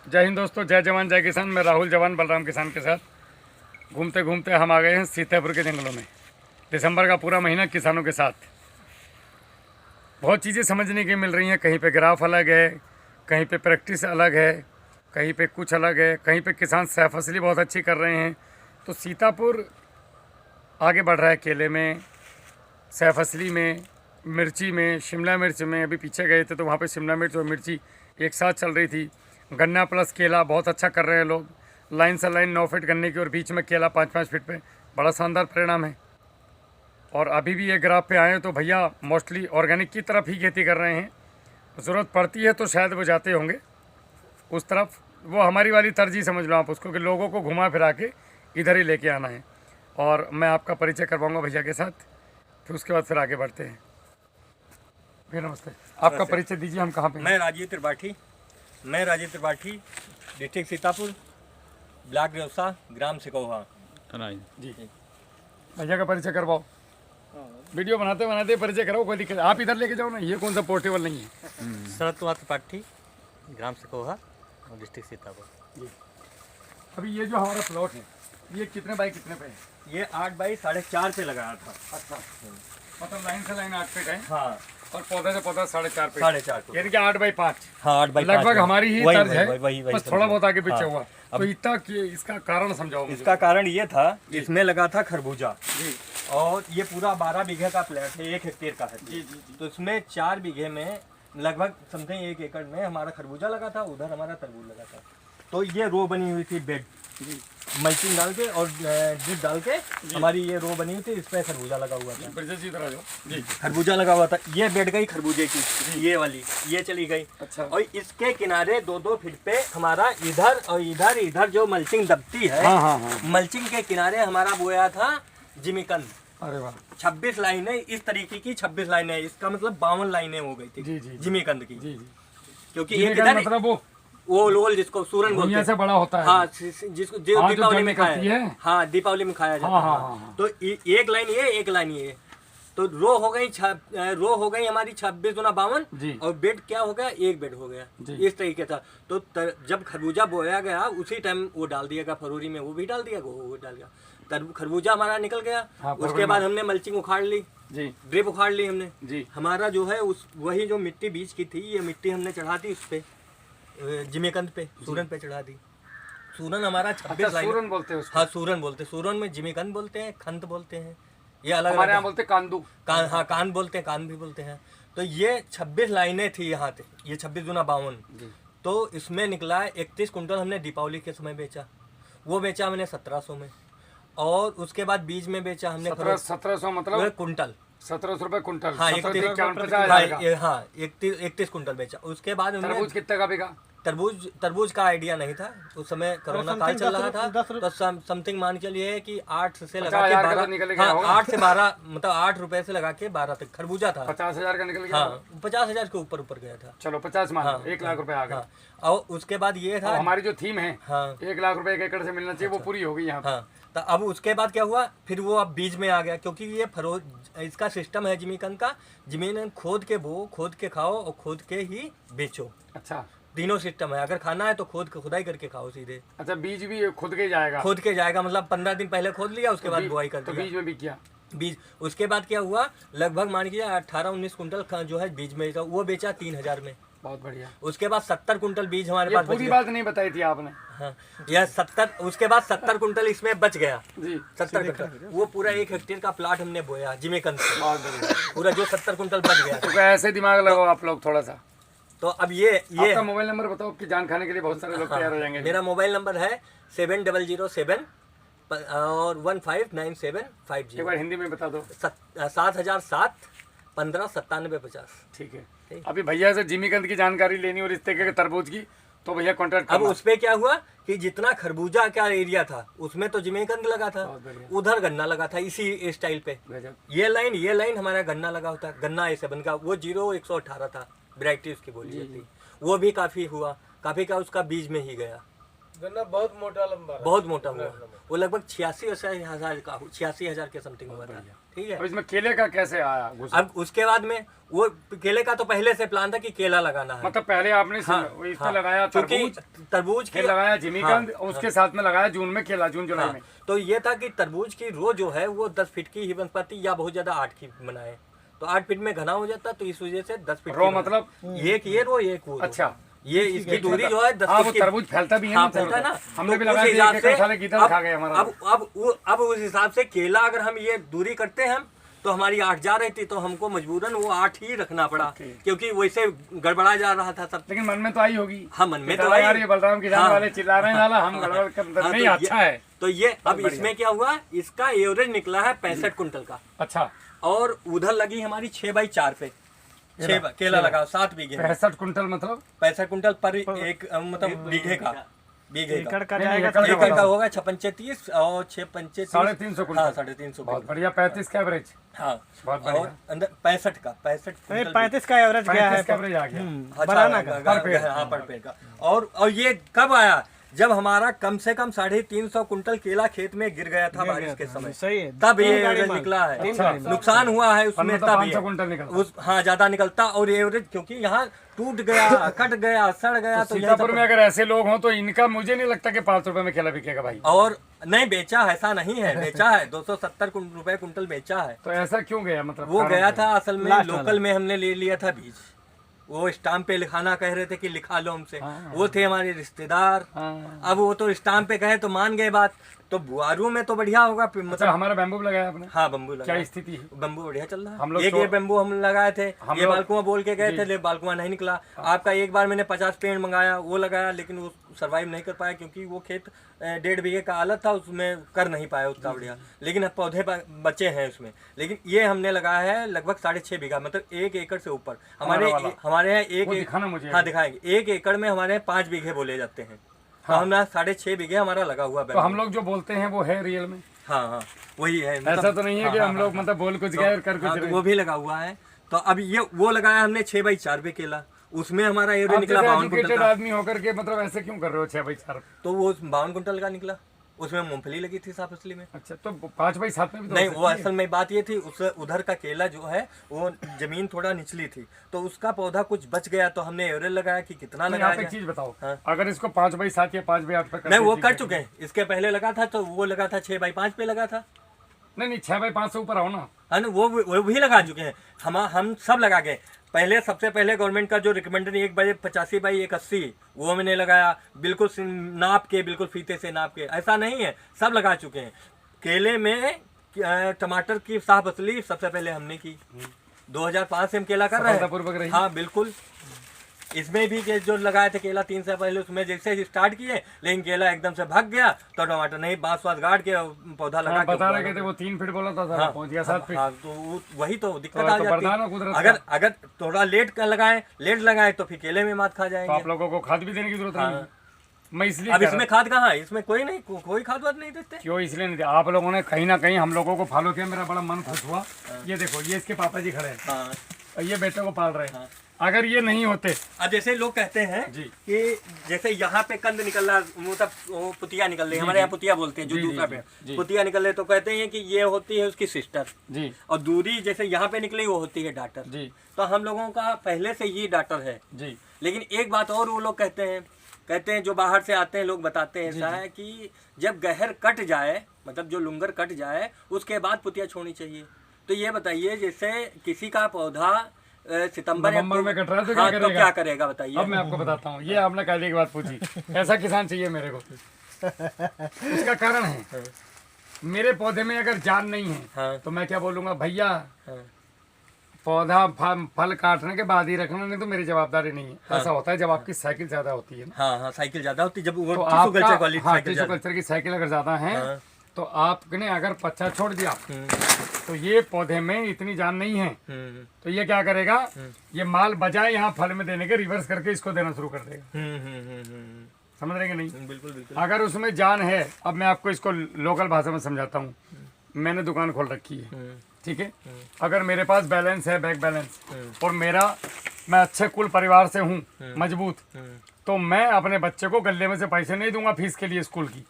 जय हिंद दोस्तों, जय जवान जय किसान। मैं राहुल जवान बलराम किसान के साथ घूमते घूमते हम आ गए हैं सीतापुर के जंगलों में। दिसंबर का पूरा महीना किसानों के साथ बहुत चीज़ें समझने की मिल रही हैं। कहीं पे ग्राफ अलग है, कहीं पे प्रैक्टिस अलग है, कहीं पे कुछ अलग है, कहीं पे किसान सह फसली बहुत अच्छी कर रहे हैं। तो सीतापुर आगे बढ़ रहा है केले में, सह फसली में, मिर्ची में, शिमला मिर्च में। अभी पीछे गए थे तो वहाँ पे शिमला मिर्च और मिर्ची एक साथ चल रही थी। गन्ना प्लस केला बहुत अच्छा कर रहे हैं लोग। लाइन से लाइन 9 फीट गन्ने की और बीच में केला 5-5 फीट पे, बड़ा शानदार परिणाम है। और अभी भी ये ग्राफ पे आए तो भैया मोस्टली ऑर्गेनिक की तरफ ही खेती कर रहे हैं। ज़रूरत पड़ती है तो शायद वो जाते होंगे उस तरफ। वो हमारी वाली तरजीह समझ लो आप उसको, कि लोगों को घुमा फिरा के इधर ही लेके आना है। और मैं आपका परिचय करवाऊँगा भैया के साथ, फिर उसके बाद फिर आगे बढ़ते हैं। भैया नमस्ते, आपका परिचय दीजिए, हम कहाँ पे हैं? मैं राजीव त्रिपाठी, डिस्ट्रिक्ट सीतापुर, ब्लॉक रेवसा, ग्राम सिकोहा। जी, भैया का परिचय करवाओ। वीडियो बनाते बनाते परिचय कराओ, कोई दिक्कत। आप इधर लेके जाओ ना, ये कौन सा पोर्टेबल नहीं है। शरद कुमार त्रिपाठी, ग्राम सिकोहा, डिस्ट्रिक्ट सीतापुर। जी, अभी ये जो हमारा प्लॉट है ये कितने बाई कितने पे है? ये 8 बाई 4.5 पे लगाया था। अच्छा, मतलब लाइन से लाइन 8 फीट है। हाँ, और पौधा से पौधा 4.5 फीट, 4.5 फीट, यानी कि 8 बाई 5। हाँ 8 बाई 5 लगभग हमारी ही तर्ज है, वही बस थोड़ा बहुत आगे पीछे हाँ। हुआ। तो इतना इसका कारण समझाओ मुझे। इसका कारण ये था, इसमें लगा था खरबूजा। जी और ये पूरा 12 बीघे का प्लॉट है, 1 हेक्टेयर का है। जी जी। तो इसमें 4 बीघे में लगभग समथिंग 1 एकड़ में हमारा खरबूजा लगा था, उधर हमारा तरबूज लगा था। तो ये रो बनी हुई थी बेड, मल्चिंग डाल के और ड्रिप डाल के हमारी ये रो बनी हुई थी, इस पे खरबूजा लगा हुआ था। जी, खरबूजा लगा हुआ था। ये बेड गई खरबूजे की, ये वाली ये चली गई। अच्छा। और इसके किनारे 2-2 फीट पे हमारा इधर और इधर जो मल्चिंग दबती है, हाँ हाँ हाँ। मल्चिंग के किनारे हमारा बोया था जिमीकंद। अरे वाह। 26 लाइनें इस तरीके की, 26 लाइनें, इसका मतलब 52 लाइनें हो गई थी। जी जी। जिमीकंद की। जी जी। क्योंकि ये एक इधर मतलब वो ओल जिसको सूरन बोलते हैं, से बड़ा होता है। हाँ, जिसको जो हाँ, जो दीपावली जल में खाया निकलती है। हाँ, दीपावली में खाया जाता हाँ, है। हाँ, हाँ, हाँ। तो एक लाइन ये, एक लाइन ये, तो रो हो गई हमारी 26 गुना 52। और बेड क्या हो गया, एक बेड हो गया। इस तरीके था। तो जब खरबूजा बोया गया उसी टाइम वो डाल दिया गया, फरवरी में वो भी डाल दिया, वो डाल गया। तब खरबूजा हमारा निकल गया। हाँ, उसके बाद हमने मल्चिंग उखाड़ ली जी, ड्रिप उखाड़ ली हमने जी। हमारा जो है उस वही जो मिट्टी बीच की थी, ये मिट्टी हमने चढ़ा दी उस पे, जिमीकंद पे, सूरन पे चढ़ा दी। सूरन हमारा 26 लाइन। सूरन बोलते हैं उसको। हाँ, सूरन बोलते हैं। सूरन में जिमीकंद बोलते हैं, खंत बोलते हैं, ये अलग हमारे यहाँ अलग। बोलते कांदू। कान, हाँ कान बोलते हैं, कान भी बोलते हैं। तो ये 26 लाइनें थी यहाँ पे, ये 26 गुना 52। तो इसमें निकला 31 कुंटल हमने दीपावली के समय बेचा। वो बेचा हमने 1700 में। और उसके बाद बीज में बेचा हमने 1700 मतलब कुंटल, 1700 रुपए कुंटल। हाँ 31 कुंटल बेचा। उसके बाद तरबूज कितने का बिका? तरबूज का आइडिया नहीं था उस समय, कोरोना काल चल रहा था। तो समथिंग मान चलिए कि 8 से लगा के 12, हाँ 8 से 12, मतलब 8 रुपए से लगा के 12 तक खरबूजा था। 50,000 का निकल गया। हाँ, 50,000 के ऊपर गया था। चलो 50 मान, हाँ, 1 लाख रुपए आ गए। हाँ, और उसके बाद ये था, हमारी जो थीम है हाँ 1 लाख रुपए 1 एकड़ से मिलना चाहिए, वो पूरी हो गई यहाँ। हाँ। तो अब उसके बाद क्या हुआ, फिर वो अब बीज में आ गया। क्योंकि ये इसका सिस्टम है जिमीकंद का, जमीन खोद के बो, खोद के खाओ और खोद के ही बेचो। अच्छा, तीनों सिस्टम है। अगर खाना है तो खुदाई करके खाओ सीधे। अच्छा, बीज भी खुद के जाएगा? खोद के जाएगा, मतलब 15 दिन पहले खोद लिया, उसके बाद बुआई कर तो दिया। बीज में भी किया बीज। उसके बाद क्या हुआ, लगभग मान लीजिए 18-19 कुंटल जो है बीज में, वो बेचा 3000 में। बहुत बढ़िया। उसके बाद 70 कुंटल बीज हमारे पास पूरी बात नहीं बताई थी आपने। हाँ, यह 70, उसके बाद 70 कुंटल इसमें बच गया जी। 70 कुंटल, वो पूरा 1 हेक्टेयर का प्लाट हमने बोया जिमीकंद से। बहुत बढ़िया। पूरा जो 70 कुंटल बच गया। तो ऐसे दिमाग लगाओ आप लोग थोड़ा सा। तो अब ये आपका मोबाइल नंबर बताओ कि जान खाने के लिए बहुत सारे लोग तैयार हो जाएंगे। मेरा मोबाइल नंबर है 7007 और 159750। एक बार हिंदी में बता दो। 7007 15 97 50। ठीक है। अभी भैया से जिमीकंद की जानकारी लेनी और इस तरीके के तरबूज की, तो भैया कॉन्टेक्ट अब उस पे क्या हुआ कि जितना खरबूजा का एरिया था उसमें तो जिमीकंद लगा था, उधर गन्ना लगा था इसी स्टाइल पे। ये लाइन हमारा गन्ना लगा होता, गन्ना ऐसे बन गया। वो 0118 था, वैरायटी उसकी बोली जाती। वो भी काफी हुआ, काफी का उसका बीज में ही गया। गन्ना बहुत मोटा लंबा, बहुत मोटा हुआ। वो लगभग 86,000 का, 86,000 के समथिंग हुआ था। ठीक है। अब इसमें केले का कैसे आया घुस? अब उसके बाद में वो केले का तो पहले से प्लान था कि केला लगाना है। मतलब पहले आपने इसमें लगाया तरबूज फिर लगाया जिमीकंद, उसके साथ में लगाया जून में केला, जून जुलाई में। तो ये था कि तरबूज की रो जो है वो 10 फीट की ही बन पाती या बहुत ज्यादा 8 की बनाए, तो 8 फीट में घना हो जाता, तो इस वजह से 10 फीट रो मतलब एक ये रो एक वो। अच्छा, ये इसकी दूरी जो है 10 फीट की। तरबूज फैलता भी है। हाँ, फैलता है ना। हमने भी तो लगाया उस हिसाब से खा गए हमारा। अब उस हिसाब से केला अगर हम ये दूरी करते हैं तो हमारी 8 जा रही थी, तो हमको मजबूरन वो 8 ही रखना पड़ा, क्योंकि वैसे गड़बड़ा जा रहा था सब। लेकिन मन में तो आई होगी। हाँ, मन में तो आई। यार ये बलराम किसान वाले चिल्ला रहे हैं नाला, हम गड़बड़ कर नहीं, अच्छा है। तो ये अब इसमें क्या हुआ, इसका एवरेज निकला है 65 कुंटल का। अच्छा, और उधर लगी हमारी 6x4 पे 6 केला लगा 7 बीघे। 65 कुंटल मतलब 65 कुंटल पर एक मतलब बीघे का एकड़ का जाएगा, एकड़ का होगा 56 और 6 पंचे 350 कुंटल। हाँ, 350। बहुत बढ़िया। 35 का एवरेज। हाँ, बहुत और अंदर 65 का 35 का एवरेज गया है, 35 का एवरेज आ गया बनाना का हाँ, पर पेड़ का। और ये कब आया, जब हमारा कम से कम 350 कुंटल केला खेत में गिर गया था बारिश के समय। सही है, तब ये एवरेज निकला है। नुकसान हुआ है उसमें, तब 500 कुंटल निकला। हाँ, ज्यादा निकलता। और एवरेज क्योंकि यहाँ टूट गया, कट गया, सड़ गया, तो सीतापुर में अगर ऐसे लोग हों तो इनका मुझे नहीं लगता कि 500 रुपए में केला बिकेगा भाई। और नहीं बेचा, ऐसा नहीं है, बेचा है 270 रुपए कुंटल बेचा है। तो ऐसा क्यों गया? मतलब वो गया था असल में लोकल में हमने ले लिया था बीज, वो स्टाम्प पे लिखाना कह रहे थे कि लिखा लो हमसे। वो थे हमारे रिश्तेदार। अब वो तो स्टाम्प पे कहे तो मान गए बात, तो बुआरू में तो बढ़िया होगा। मतलब हमारा बैम्बू लगाया आपने? हाँ, बम्बू लगाया। क्या स्थिति है? बम्बू बढ़िया चल रहा है। हम लोग एक ये बम्बू हम लगाए थे, ये बालकुआं बोल के गए थे, लेकिन बालकुआं नहीं निकला। आपका एक बार मैंने 50 पेड़ मंगाया, वो लगाया, लेकिन वो सर्वाइव नहीं कर पाया, क्योंकि वो खेत 1.5 बीघे का आलत था, उसमें कर नहीं पाया उतना बढ़िया। लेकिन अब पौधे बचे हैं उसमें। लेकिन ये हमने लगाया है लगभग 6.5 बीघा, मतलब 1 एकड़ से ऊपर। हमारे यहाँ हाँ, दिखाएंगे। 1 एकड़ में हमारे यहाँ 5 बीघे बोले जाते हैं। तो हमारा 6.5 बीघे हमारा लगा हुआ। तो हम लोग जो बोलते हैं वो है रियल में? हाँ, वही है। ऐसा तो नहीं है कि हम लोग मतलब बोल कुछ गए और कर कुछ। वो भी लगा हुआ है। तो अब ये वो लगाया हमने 6x4 पे केला, उसमें हमारा एवरेज निकला 52 कुंटल का। आदमी होकर के मतलब ऐसे क्यों कर रहे हो 6x4? तो वो 52 कुंटल का निकला, उसमें मूंगफली लगी थी साफ असली में। अच्छा, तो 5x7 में भी तो नहीं, वो असल में बात ये थी, उस उधर का केला जो है वो जमीन थोड़ा निचली थी, तो उसका पौधा कुछ बच गया, तो हमने एवरेज लगाया कि कितना लगाया जाए। एक चीज बताओ, अगर इसको 5x7 या 5x8 पे नहीं, वो कर चुके हैं। इसके पहले लगा था, तो वो लगा था 6x5 पे लगा था। नहीं, 6x5 से ऊपर आओ ना। हाँ, वो भी लगा चुके हैं। हम सब लगा गए। पहले सबसे पहले गवर्नमेंट का जो रिकमेंडेड 1/85/180 वो मैंने लगाया, बिल्कुल नाप के, बिल्कुल फीते से नाप के। ऐसा नहीं है, सब लगा चुके हैं। केले में टमाटर की साफ असली सबसे पहले हमने की। 2005 से हम केला कर रहे हैं। हाँ, बिल्कुल। इसमें भी जो लगाए थे केला 3 साल पहले, उसमें जैसे स्टार्ट किए, लेकिन केला एकदम से भाग गया, तो टमाटर नहीं, बांस वास गाड़ के पौधा लगा के बता रहे थे वो 3 फीट बोला था, पहुंच गया 7 फीट। हाँ, तो वही तो दिक्कत आ जाती है। अगर थोड़ा लेट लगाए तो फिर केले में मात खा जाएंगे। आप लोगों को खाद भी देने की जरूरत नहीं। मैं इसलिए अब इसमें खाद कहाँ है, इसमें कोई खाद वाद नहीं देते। क्यों? इसलिए नहीं, आप लोगों ने कहीं ना कहीं हम लोगों को फॉलो किया, मेरा बड़ा मन खुश हुआ। ये देखो, ये इसके पापा जी खड़े हैं और ये बेटे को पाल रहे हैं। अगर ये नहीं होते, अब जैसे लोग कहते हैं कि जैसे यहाँ पे कंद निकल रहा, मतलब पुतिया निकल रही है, हमारे यहाँ पुतिया बोलते हैं, जो दूसरा पे पुतिया निकल रहे, तो कहते हैं कि ये होती है उसकी सिस्टर जी, और दूरी जैसे यहाँ पे निकली वो होती है डाटर जी। तो हम लोगों का पहले से ये डाटर है जी। लेकिन एक बात और वो लोग कहते हैं जो बाहर से आते हैं लोग बताते हैं, ऐसा है कि जब गहर कट जाए, मतलब जो लुंगर कट जाए, उसके बाद पुतिया छोड़नी चाहिए। तो ये बताइए, जैसे किसी का पौधा सितंबर में कट रहा है तो क्या करेगा बताइए। अब मैं आपको बताता हूँ, ये आपने कायदे की बात पूछी, ऐसा किसान चाहिए मेरे को। उसका कारण है, मेरे पौधे में अगर जान नहीं है तो मैं क्या बोलूँगा, भैया पौधा फल काटने के बाद ही रखना, नहीं तो मेरी जवाबदारी नहीं है। ऐसा होता है जब आपकी साइकिल ज्यादा होती है ना। हाँ, साइकिल ज्यादा होती है। जब वो टिश्यू कल्चर की साइकिल अगर ज्यादा है तो आपने अगर पत्ता छोड़ दिया तो ये पौधे में इतनी जान नहीं है, तो ये क्या करेगा, ये माल बजाय यहाँ फल में देने के रिवर्स करके इसको देना शुरू कर देगा। समझ रहे हैं कि नहीं? बिल्कुल बिल्कुल। अगर उसमें जान है, अब मैं आपको इसको लोकल भाषा में समझाता हूँ। मैंने दुकान खोल रखी है, ठीक है। अगर मेरे पास बैलेंस है, बैंक बैलेंस, और मैं अच्छे कुल परिवार से हूँ, मजबूत, तो मैं अपने बच्चे को गले में से पैसे नहीं दूंगा फीस के लिए स्कूल की।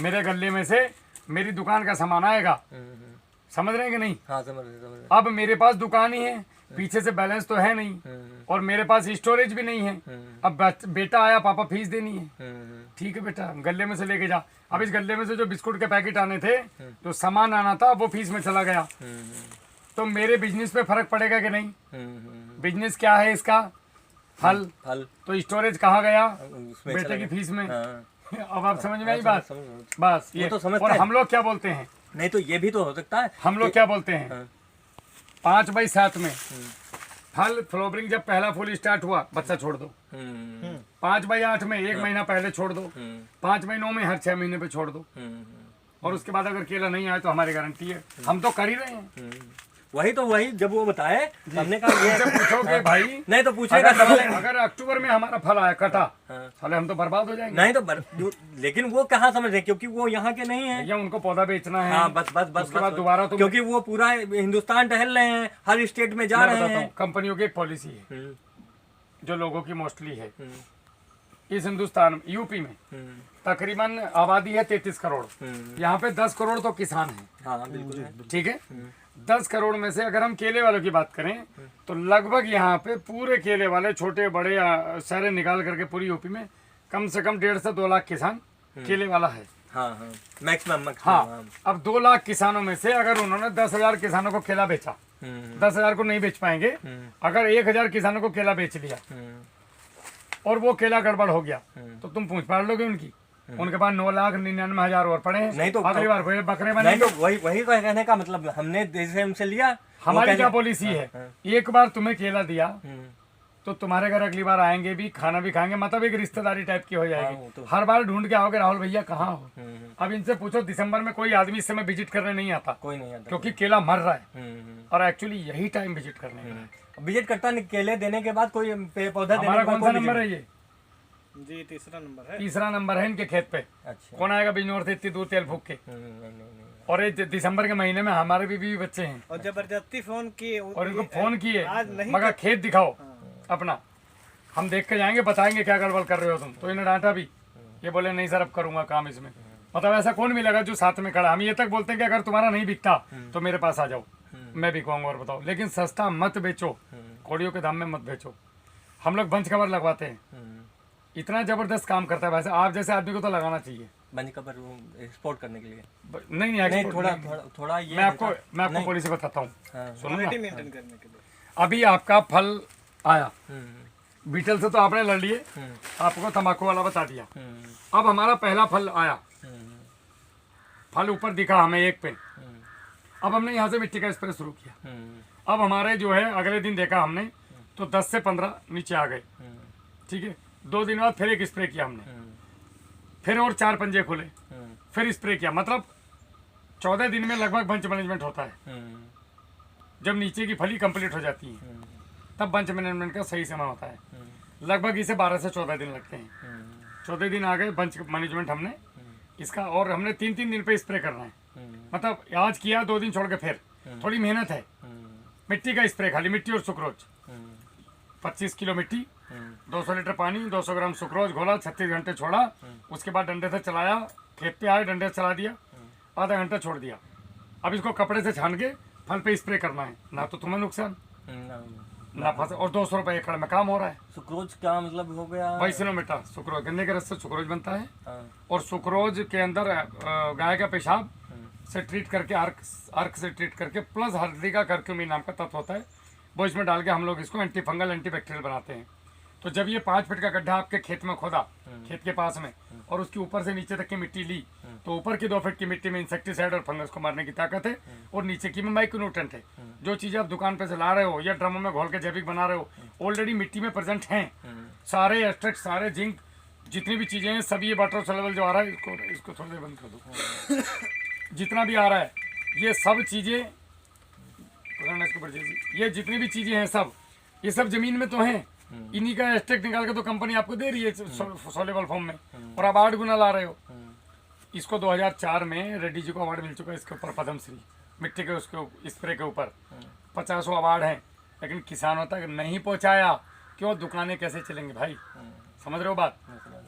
मेरे गले में से मेरी दुकान का सामान आएगा, समझ रहे हैं कि नहीं? हाँ समझ रहे। अब मेरे पास दुकान ही है, पीछे से बैलेंस तो है नहीं और मेरे पास स्टोरेज भी नहीं है। अब बेटा आया, पापा फीस देनी है, ठीक है बेटा गले में से लेके जा। अब इस गले में से जो बिस्कुट के पैकेट आने थे, जो सामान आना था, वो फीस में चला गया। तो मेरे बिजनेस पे फर्क पड़ेगा कि नहीं? बिजनेस क्या है इसका? फल। तो स्टोरेज कहाँ गया? बेटे की फीस में। अब आप समझ में आई बात? बस ये तो समझते और हैं। हम लोग क्या बोलते हैं? नहीं तो ये भी तो हो सकता है। हम लोग क्या बोलते हैं? 5/7 में फल फ्लोवरिंग जब पहला फूल स्टार्ट हुआ, बच्चा छोड़ दो। 5/8 में 1 महीना पहले छोड़ दो। 5 महीनों में हर 6 महीने पे छोड़ दो। और उसके बाद अगर केला नहीं आए तो हमारी गारंटी है, हम तो कर ही रहे हैं। वही जब वो बताए हमने कहा ये जब पूछोगे भाई, नहीं तो पूछेगा अगर अक्टूबर में हमारा फल आया कटा, साले हम तो बर्बाद हो जाएंगे। नहीं तो लेकिन वो कहाँ समझ रहे, क्योंकि वो यहाँ के नहीं है। भैया उनको पौधा बेचना है। हाँ बस उसके बाद दोबारा तो क्योंकि वो पूरा हिंदुस्तान टहल रहे हैं, हर स्टेट में जा रहे हैं। कंपनियों की एक पॉलिसी है जो लोगों की मोस्टली है इस हिंदुस्तान में, यूपी में तकरीबन आबादी है 33 करोड़। यहाँ पे 10 करोड़ तो किसान हैं। हाँ बिल्कुल ठीक है। 10 करोड़ में से अगर हम केले वालों की बात करें तो लगभग यहाँ पे पूरे केले वाले छोटे बड़े सारे निकाल करके पूरी यूपी में कम से कम 1.5 से 2 लाख किसान केले वाला है। हाँ मैक्सिमम। हाँ, अब 2 लाख किसानों में से अगर उन्होंने 10,000 किसानों को केला बेचा, 10,000 को नहीं बेच पाएंगे। अगर 1,000 किसानों को केला बेच लिया और वो केला गड़बड़ हो गया तो तुम पूछ पाड़ लोगे उनकी। उनके पास 9,99,000 और पड़े हैं। नहीं तो अगली बार बकरे नहीं बनेंगे। तो वही कहने का मतलब, हमने जैसे उनसे लिया, हमारी क्या पॉलिसी है, एक बार तुम्हें केला दिया तो तुम्हारे घर अगली बार आएंगे भी, खाना भी खाएंगे, मतलब एक रिश्तेदारी टाइप की हो जाएगी। हर बार ढूंढ के आओगे राहुल भैया कहाँ हो। अब इनसे पूछो, दिसंबर में कोई आदमी इस समय विजिट करने नहीं आता, कोई नहीं आता क्योंकि केला मर रहा है। और एक्चुअली यही टाइम विजिट करने का है। विजिट करता नहीं, केले देने के बाद कोई पेड़ पौधा देने हमारा के बाद कौन सा कोई नंबर visit है ये? जी तीसरा नंबर है। तीसरा नंबर है इनके खेत पे। अच्छा। कौन आएगा बिजनौर से इतनी दूर तेल फूक के। नहीं। और ये दिसंबर के महीने में हमारे भी बच्चे हैं और जबरदस्ती फोन किए और इनको फोन किए, आज नहीं मगर खेत दिखाओ अपना, हम देख के जाएंगे, बताएंगे क्या गड़बड़ कर रहे हो तुम। तो इन्हें डांटा भी, ये बोले नहीं सर अब करूंगा काम इसमें। मतलब ऐसा कौन मिलेगा जो साथ में खड़ा। हम ये तक बोलते हैं कि अगर तुम्हारा नहीं बिकता तो मेरे पास आ जाओ, मैं बिकवाऊंगा और बताओ, लेकिन सस्ता मत बेचो, कौड़ियों के दाम में मत बेचो। हम लोग बंच कवर लगवाते हैं, इतना जबरदस्त काम करता है। वैसे आप जैसे आदमी को तो लगाना चाहिए बंद कवर एक्सपोर्ट करने के लिए। नहीं नहीं थोड़ा ये मैं आपको पॉलिसी बताता हूँ, सुनो ना। मेंटेन करने के लिए अभी आपका फल आया, बीटल से तो आपने लड़ लिए, आपको तंबाकू वाला बता दिया। अब हमारा पहला फल आया, फल ऊपर दिखा हमें एक पे। अब हमने यहाँ से मिट्टी का स्प्रे शुरू किया। अब हमारे जो है अगले दिन देखा हमने तो 10 से 15 नीचे आ गए। ठीक है, 2 दिन बाद फिर एक स्प्रे किया हमने, फिर और 4 पंजे खुले, फिर स्प्रे किया। मतलब 14 दिन में लगभग बंच मैनेजमेंट होता है। जब नीचे की फली कंप्लीट हो जाती है तब बंच मैनेजमेंट का सही समय होता है। लगभग इसे 12 से 14 दिन लगते हैं। 14 दिन आ गए बंच मैनेजमेंट हमने इसका, और हमने 3-3 दिन पे स्प्रे करना है। मतलब आज किया 2 दिन छोड़ के, फिर थोड़ी मेहनत है। मिट्टी का स्प्रे, खाली मिट्टी और सुक्रोज, 25 किलो मिट्टी, 200 लीटर पानी, 200 ग्राम सुक्रोज घोला, 36 घंटे छोड़ा। उसके बाद डंडे से चलाया, खेत पे आए डंडे से चला दिया, आधा घंटा छोड़ दिया। अब इसको कपड़े से छान के फल पे स्प्रे करना है, ना तो तुम्हें नुकसान ना फसल, और 200 रुपये एकड़ में काम हो रहा है। सुक्रोज का मतलब हो गया बाइसिनोमीटर, सुक्रोज गन्ने के रस से सुक्रोज बनता है। और सुक्रोज के अंदर गाय का पेशाब से ट्रीट करके, अर्क से ट्रीट करके, प्लस हल्दी का करक्यूमिन नाम का तत्व होता है, वो इसमें डाल के हम लोग इसको एंटी फंगल एंटी बैक्टीरियल बनाते हैं। तो जब ये 5 फीट का गड्ढा आपके खेत में खोदा, खेत के पास में, और उसकी ऊपर से नीचे तक की मिट्टी ली, तो ऊपर की 2 फीट की मिट्टी में इंसेक्टिसाइड और फंगस को मारने की ताकत है, और नीचे की में माइक्रोन्यूट्रेंट है। जो चीज़ें आप दुकान पे से ला रहे हो या ड्रमों में घोल के जैविक बना रहे हो, ऑलरेडी मिट्टी में प्रेजेंट हैं। सारे एक्सट्रैक्ट, सारे जिंक, जितनी भी चीज़ें हैं, सब ये वाटर सोल्यूबल जो आ रहा है, इसको थोड़ी देर बंद कर दो। जितना भी आ रहा है ये सब चीज़ें, ये जितनी भी चीज़ें हैं सब, ये सब ज़मीन में तो हैं। इन्हीं का एक्सट्रैक्ट निकाल के तो कंपनी आपको दे रही है सोल्यूबल फॉर्म में, और आप 8 गुना ला रहे हो। इसको 2004 में रेड्डी जी को अवार्ड मिल चुका है, इसके ऊपर पद्मश्री, मिट्टी के उसके स्प्रे के ऊपर 50 अवार्ड हैं, लेकिन किसानों तक नहीं पहुंचाया। क्यों? दुकानें कैसे चलेंगी भाई, समझ रहे हो बात?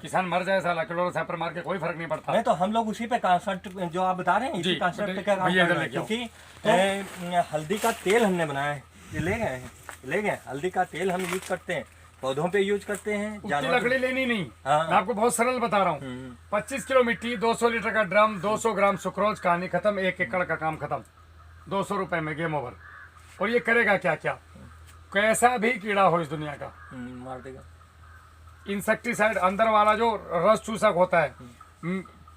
किसान मर जाए साला क्लोरो सैपर मार के कोई फर्क नहीं पड़ता। नहीं तो हम लोग उसी पे कॉन्सेप्ट जो आप बता रहे हैं इसी जी, कॉन्सेप्ट का काम भैया कर इधर रहे हैं, लेके आओ। क्योंकि हल्दी का तेल हमने बनाया है, ये ले गए हल्दी का तेल हम यूज करते हैं, पौधों पे यूज करते हैं, उतनी जानवर लकड़ी लेनी नहीं, हाँ। मैं आपको बहुत सरल बता रहा हूँ। 25 किलो मिट्टी, 200 लीटर का ड्रम, 200 ग्राम सुक्रोज, कहानी खत्म, 1 एकड़ का काम खत्म, 200 रुपए में गेम ओवर। और ये करेगा क्या क्या, कैसा भी कीड़ा हो इस दुनिया का, मार देगा। इंसेक्टिसाइड अंदर वाला जो रस चूसक होता है,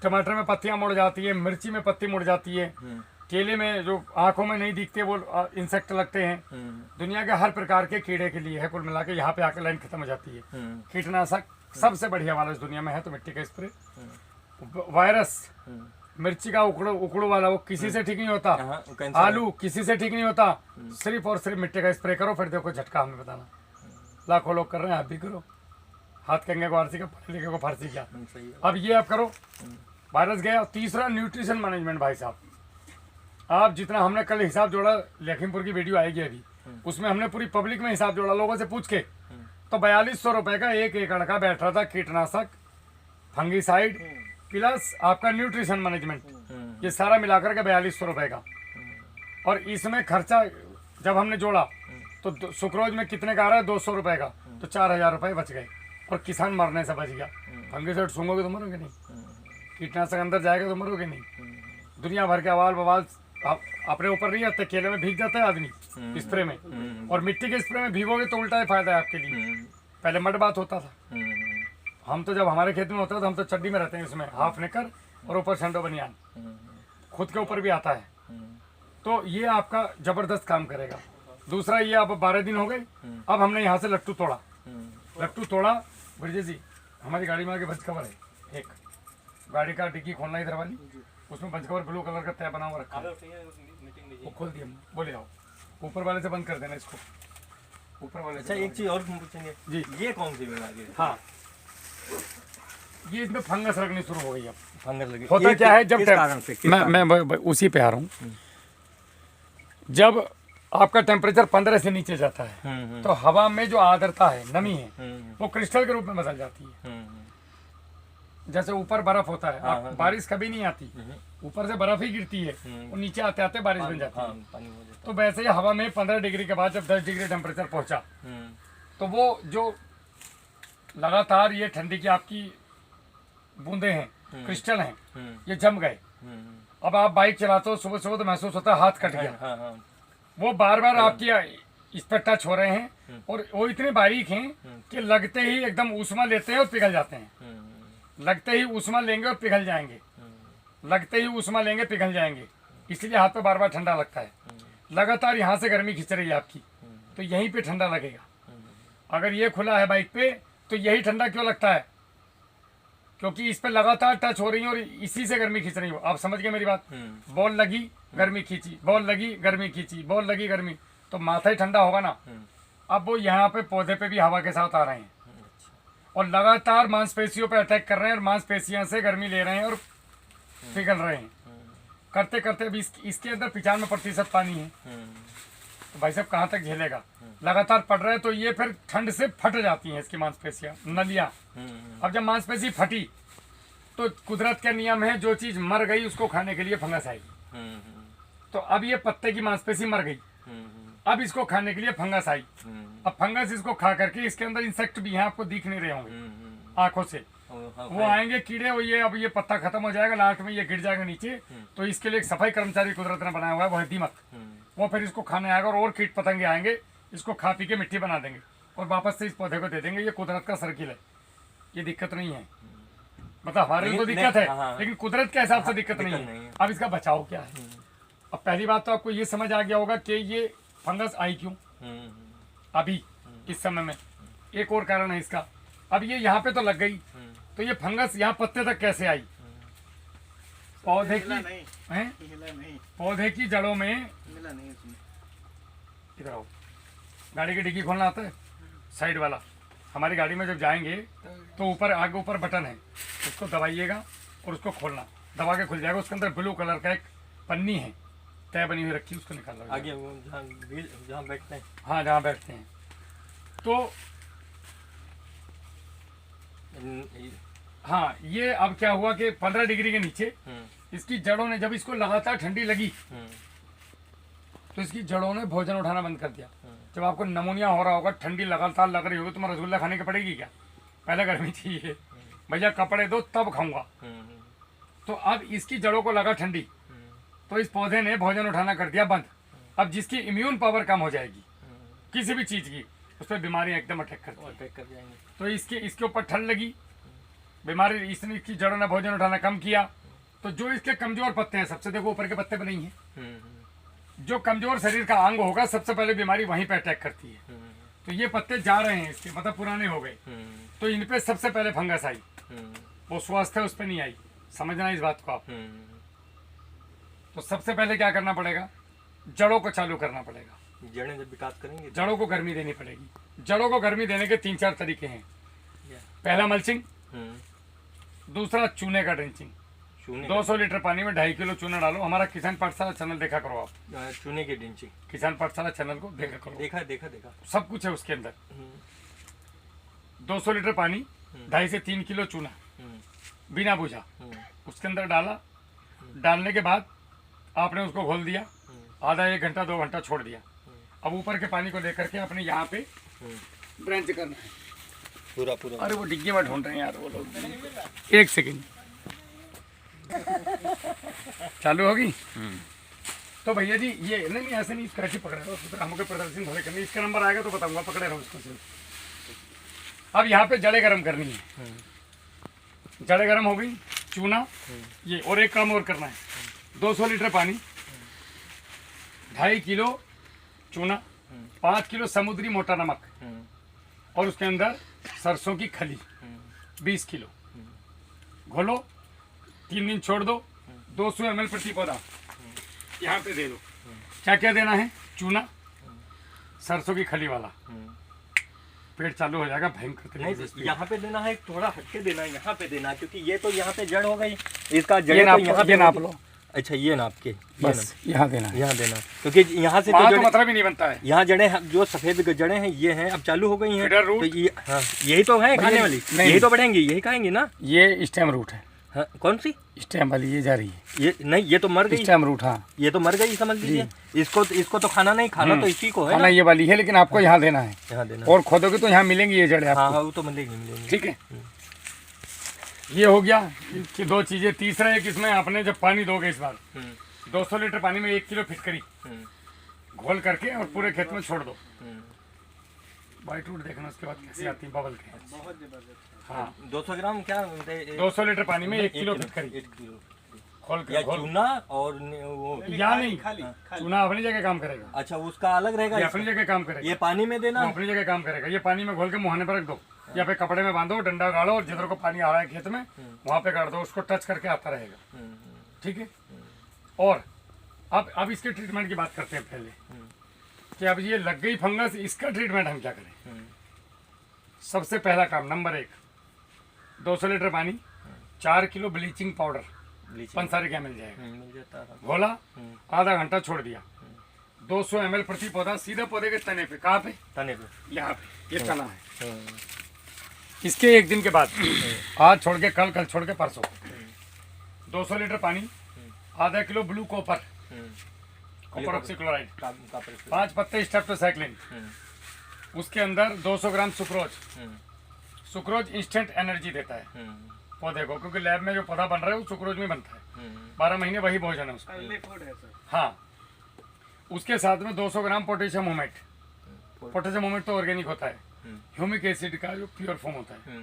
टमाटर में पत्तियां मुड़ जाती है, मिर्ची में पत्ती मुड़ जाती है, केले में जो आंखों में नहीं दिखते वो इंसेक्ट लगते हैं, दुनिया के हर प्रकार के कीड़े के लिए है। कुल मिला के यहाँ पे आकर लाइन खत्म हो जाती है। कीटनाशक सबसे बढ़िया वाला इस दुनिया में है तो मिट्टी का स्प्रे। वायरस, मिर्ची का उकड़ू वाला वो किसी से ठीक नहीं होता, हाँ, कैंसर आलू किसी से ठीक नहीं होता, सिर्फ और सिर्फ मिट्टी का स्प्रे करो, फिर देखो झटका हमें बताना। लाखों लोग कर रहे हैं, आप भी करो। हाथ कंगे को आरसी का, पढ़े लिखे को फारसी क्या। सही है। अब ये आप करो, वायरस गया। तीसरा न्यूट्रिशन मैनेजमेंट भाई साहब, आप जितना हमने कल हिसाब जोड़ा, लखीमपुर की वीडियो आएगी अभी, उसमें हमने पूरी पब्लिक में हिसाब जोड़ा लोगों से पूछ के, तो 4200 रुपए का 1 एकड़ का बैठ रहा था कीटनाशक, फंगीसाइड प्लस आपका न्यूट्रिशन मैनेजमेंट, ये सारा मिलाकर के 4200 रुपए का। और इसमें खर्चा जब हमने जोड़ा तो सुक्रोज में कितने का आ रहा है, 200 रुपए का, तो 4000 रुपए बच गए और किसान मरने से बच गया। फंगीसाइड सूंघोगे तो मरोगे नहीं, कीटनाशक अंदर जाएगा तो मरोगे नहीं। दुनिया भर के अवाल बवाल अपने ऊपर नहीं आते, केले में भीग जाता है आदमी स्प्रे में, और मिट्टी के स्प्रे में भीगोगे तो उल्टा ही फायदा है आपके लिए। पहले मड बात होता था, हम तो जब हमारे खेत में होता था हम तो चड्डी में रहते हैं, इसमें हाफ निकर और ऊपर सेंडो बनियान, खुद के ऊपर भी आता है। तो ये आपका जबरदस्त काम करेगा। दूसरा ये अब 12 दिन हो गए, अब हमने यहाँ से लट्टू तोड़ा। ब्रजेश जी हमारी गाड़ी में आगे बंच कवर है, एक गाड़ी का डिक्की खोलना इधर वाली, उसमें बंच कवर ब्लू कलर का तय बना हुआ रखा है, वो खोल दिया। बोले आओ, ऊपर वाले से बंद कर देना इसको, ऊपर वाले अच्छा से। एक चीज और पूछेंगे जी। ये कौन सी बीमारी है? हाँ, ये इसमें फंगस लगनी शुरू हो गई अब। फंगस लगी होता क्या है, जब किस कारण से? किस कारण? मैं उसी पे आ रहा हूँ। जब आपका टेम्परेचर 15 से नीचे जाता है तो हवा में जो आर्द्रता है, नमी है, वो क्रिस्टल के रूप में बदल जाती है। जैसे ऊपर बर्फ होता है, आप बारिश कभी नहीं आती, ऊपर से बर्फ ही गिरती है, वो नीचे आते आते बारिश बन जाती है। पानी हो जाता तो वैसे ही हवा में 15 डिग्री के बाद जब 10 डिग्री टेम्परेचर पहुंचा, तो वो जो लगातार ये ठंडी की आपकी बूंदे हैं, क्रिस्टल हैं, ये जम गए। अब आप बाइक चलाते हो सुबह सुबह तो महसूस होता है हाथ कट गया, वो बार बार आपकी इस पर टच हो रहे हैं, और वो इतने बारीक हैं कि लगते ही एकदम ऊष्मा लेते हैं और पिघल जाते हैं। लगते ही ऊष्मा लेंगे और पिघल जाएंगे, लगते ही ऊष्मा लेंगे पिघल जाएंगे, इसलिए हाथ पे बार बार ठंडा लगता है। लगातार यहाँ से गर्मी खींच रही है आपकी, तो यहीं पे ठंडा लगेगा। अगर ये खुला है बाइक पे तो यही ठंडा क्यों लगता है, क्योंकि इस पे लगातार टच हो रही है और इसी से गर्मी खींच रही हो। आप समझ गए मेरी बात? बॉल लगी गर्मी खींची, बॉल लगी गर्मी खींची, बॉल लगी गर्मी, तो माथा ही ठंडा होगा ना। अब वो यहाँ पे पौधे पे भी हवा के साथ आ रहे हैं और लगातार मांसपेशियों पे अटैक कर रहे हैं और मांसपेशियों से गर्मी ले रहे हैं और पिघल रहे हैं। करते करते अभी इसके अंदर 95% पानी है, तो भाई साहब कहाँ तक झेलेगा। लगातार पड़ रहा है तो ये फिर ठंड से फट जाती हैं इसकी मांसपेशियां, नलियां। अब जब मांसपेशी फटी तो कुदरत का नियम है, जो चीज मर गई उसको खाने के लिए फंगस आएगी। तो अब ये पत्ते की मांसपेशी मर गई, अब इसको खाने के लिए फंगस आई। अब फंगस इसको खा करके, इसके अंदर इंसेक्ट भी हैं, आपको दिख नहीं रहे होंगे आंखों से, वो आएंगे कीड़े, वो ये अब ये पत्ता खत्म हो जाएगा, लास्ट में ये गिर जाएगा नीचे। तो इसके लिए एक सफाई कर्मचारी कुदरत ने बनाया हुआ है, वो है दीमक। वो फिर इसको खाने आएगा और कीट पतंगे आएंगे, इसको खा पी के मिट्टी बना देंगे और वापस से इस पौधे को दे देंगे। ये कुदरत का सर्किल है, ये दिक्कत नहीं है। मतलब हमारे लिए तो दिक्कत है, लेकिन कुदरत के हिसाब से दिक्कत नहीं है। अब इसका बचाव क्या है? अब पहली बात तो आपको ये समझ आ गया होगा कि ये फंगस आई क्यों अभी इस समय में। एक और कारण है इसका, अब ये यहाँ पे तो लग गई, तो ये फंगस यहाँ पत्ते तक कैसे आई? पौधे की हैं, पौधे की जड़ों में। मिला नहीं इसमें। इधर आओ, गाड़ी की डिग्गी खोलना आता है साइड वाला। हमारी गाड़ी में जब जाएंगे तो ऊपर आगे ऊपर बटन है, उसको दबाइएगा और उसको खोलना, दबा के खुल जाएगा। उसके अंदर ब्लू कलर का एक पन्नी है तय बनी हुई रखी, उसको निकाल लो आगे जहाँ बैठते हैं। हाँ, जहाँ बैठते हैं। तो हाँ, ये अब क्या हुआ कि 15 डिग्री के नीचे इसकी जड़ों ने, जब इसको लगातार ठंडी लगी तो इसकी जड़ों ने भोजन उठाना बंद कर दिया। जब आपको नमूनिया हो रहा होगा, ठंडी लगातार लग रही होगी, तो मैं रसगुल्ला खाने की पड़ेगी क्या? पहले गर्मी चाहिए, भैया कपड़े दो तब खाऊंगा। तो अब इसकी जड़ों को लगा ठंडी, तो इस पौधे ने भोजन उठाना कर दिया बंद। अब जिसकी इम्यून पावर कम हो जाएगी किसी भी चीज़ की, उस पर बीमारियाँ एकदम अटैक कर जाएंगे। तो इसके ऊपर ठंड लगी, बीमारी, इसने इसकी जड़ों ने भोजन उठाना कम किया, तो जो इसके कमजोर पत्ते हैं, सबसे देखो ऊपर के पत्ते पे नहीं है, जो कमजोर शरीर का अंग होगा सबसे पहले बीमारी वहीं पे अटैक करती है। तो ये पत्ते जा रहे हैं इसके, मतलब पुराने हो गए, तो इन पे सबसे पहले फंगस आई, वो स्वस्थ है उस पर नहीं आई। समझना इस बात को आप। तो सबसे पहले क्या करना पड़ेगा, जड़ों को चालू करना पड़ेगा। जड़ें जब विकास करेंगे, जड़ों को गर्मी देनी पड़ेगी। जड़ों को गर्मी देने के 3-4 तरीके हैं। पहला मल्चिंग, दूसरा चूने का ड्रिंचिंग। 200 लीटर पानी में 2.5 किलो चूना डालो। हमारा किसान पाठशाला चैनल देखा करो आप, चूने की ड्रिंचिंग, किसान पाठशाला चैनल को देखा करो, देखा सब कुछ है उसके अंदर। 200 लीटर पानी, 2.5 से 3 किलो चूना बिना बुझा उसके अंदर डाला। डालने के बाद आपने उसको घोल दिया, आधा 1 घंटा 2 घंटा छोड़ दिया। अब ऊपर के पानी को लेकर के अपने यहाँ पे ड्रेंच करना है पूरा। अरे वो डिग्गी में ढूंढ रहे हैं यार वो लोग। 1 सेकेंड, चालू होगी। तो भैया जी ये नहीं ऐसे नहीं, कैसे पकड़े रहो, हमको प्रदर्शन थोड़े करनी। इसका नंबर आएगा तो बताऊंगा, पकड़े रहो इसको सिर्फ। अब यहाँ पे जड़ें गर्म करनी है। जड़ें गर्म हो गई, चूना ये, और एक काम और करना है। 200 लीटर पानी, 2.5 किलो चूना, 5 किलो समुद्री मोटा नमक, और उसके अंदर सरसों की खली 20 किलो। घोलो, 3 दिन छोड़ दो। 200 ml प्रति पौधा यहाँ पे दे दो। क्या क्या देना है, चूना, सरसों की खली वाला, पेड़ चालू हो जाएगा भयंकर। नहीं, यहाँ पे देना है, थोड़ा हटके देना है, यहाँ पे देना है, क्योंकि ये तो यहाँ पे जड़ हो गई, इसका जड़ तो यहाँ पे नाप लो। अच्छा, ये नाप के बस यहाँ देना, क्योंकि यहाँ से तो मतलब ही नहीं बनता है। यहाँ जड़ें, जो सफेद जड़ें हैं ये हैं, अब चालू हो गई हैं, तो ये, हाँ, यही तो है खाने वाली, यही तो बढ़ेंगी, यही खाएंगी ना। ये स्टेम रूट है। हाँ, कौन सी स्टेम वाली ये जा रही है? ये नहीं, ये तो मर गई स्टेम रूट। हाँ, ये तो मर गई, समझ लीजिए। इसको तो खाना नहीं, खाना तो इसी को है ना। ये वाली है, लेकिन आपको यहाँ देना है, यहाँ देना। और खोदोगे तो यहाँ मिलेंगी ये जड़ें आपको। हाँ, वो तो मिलेंगी। ठीक है, ये हो गया कि 2 चीजें। तीसरा एक, इसमें आपने जब पानी दोगे इस बार 200 लीटर पानी में 1 किलो फिटकरी घोल करके और पूरे खेत में छोड़ दो। वाइट रूट देखना उसके बाद कैसे आती है बबल के। बहुत जबरदस्त। हाँ, 200 ग्राम क्या, 200 लीटर पानी में 1 किलो फिटकरी 1 किलो घोल या कर। चूना और वो, या नहीं, खाली चूना अपनी जगह काम करेगा, अच्छा उसका अलग रहेगा, ये अपनी जगह काम करेगा। ये पानी में देना, वो अपनी जगह काम करेगा। ये पानी में घोल के मुहाने पर रख दो, या फिर कपड़े में बांधो, डंडा गाड़ो, और जिधर को पानी आ रहा है खेत में वहाँ पे गाड़ दो, उसको टच करके आता रहेगा। ठीक है। और अब इसके ट्रीटमेंट की बात करते हैं पहले, कि अब ये लग गई फंगस, इसका ट्रीटमेंट हम क्या करें। सबसे पहला काम, नंबर 1, 200 लीटर पानी, 4 किलो ब्लीचिंग पाउडर, पंसारी क्या मिल जाएगा, घोला, आधा घंटा छोड़ दिया। 200 ml प्रति पौधा, सीधे पौधे के तने पे। कहाँ पे? तने पे, यहाँ पे, ये तना है। इसके 1 दिन के बाद, आज छोड़ के कल छोड़ के परसों, 200 लीटर पानी, आधा kilo blue copper, copper oxychloride, 5 पत्ते स्ट्रेप्टोसाइक्लिन, उसके अंदर 200 ग्राम सुक्रोज। सुक्रोज इंस्टेंट एनर्जी देता है पौधे को, क्योंकि लैब में जो पौधा बन रहा है वो सुक्रोज में बनता है। 12 महीने वही भोजन है उसका। फूड है सर। हाँ, उसके साथ में 200 gram potassium moment. Potassium moment तो ऑर्गेनिक होता है, ह्यूमिक एसिड का जो प्योर फॉर्म होता है,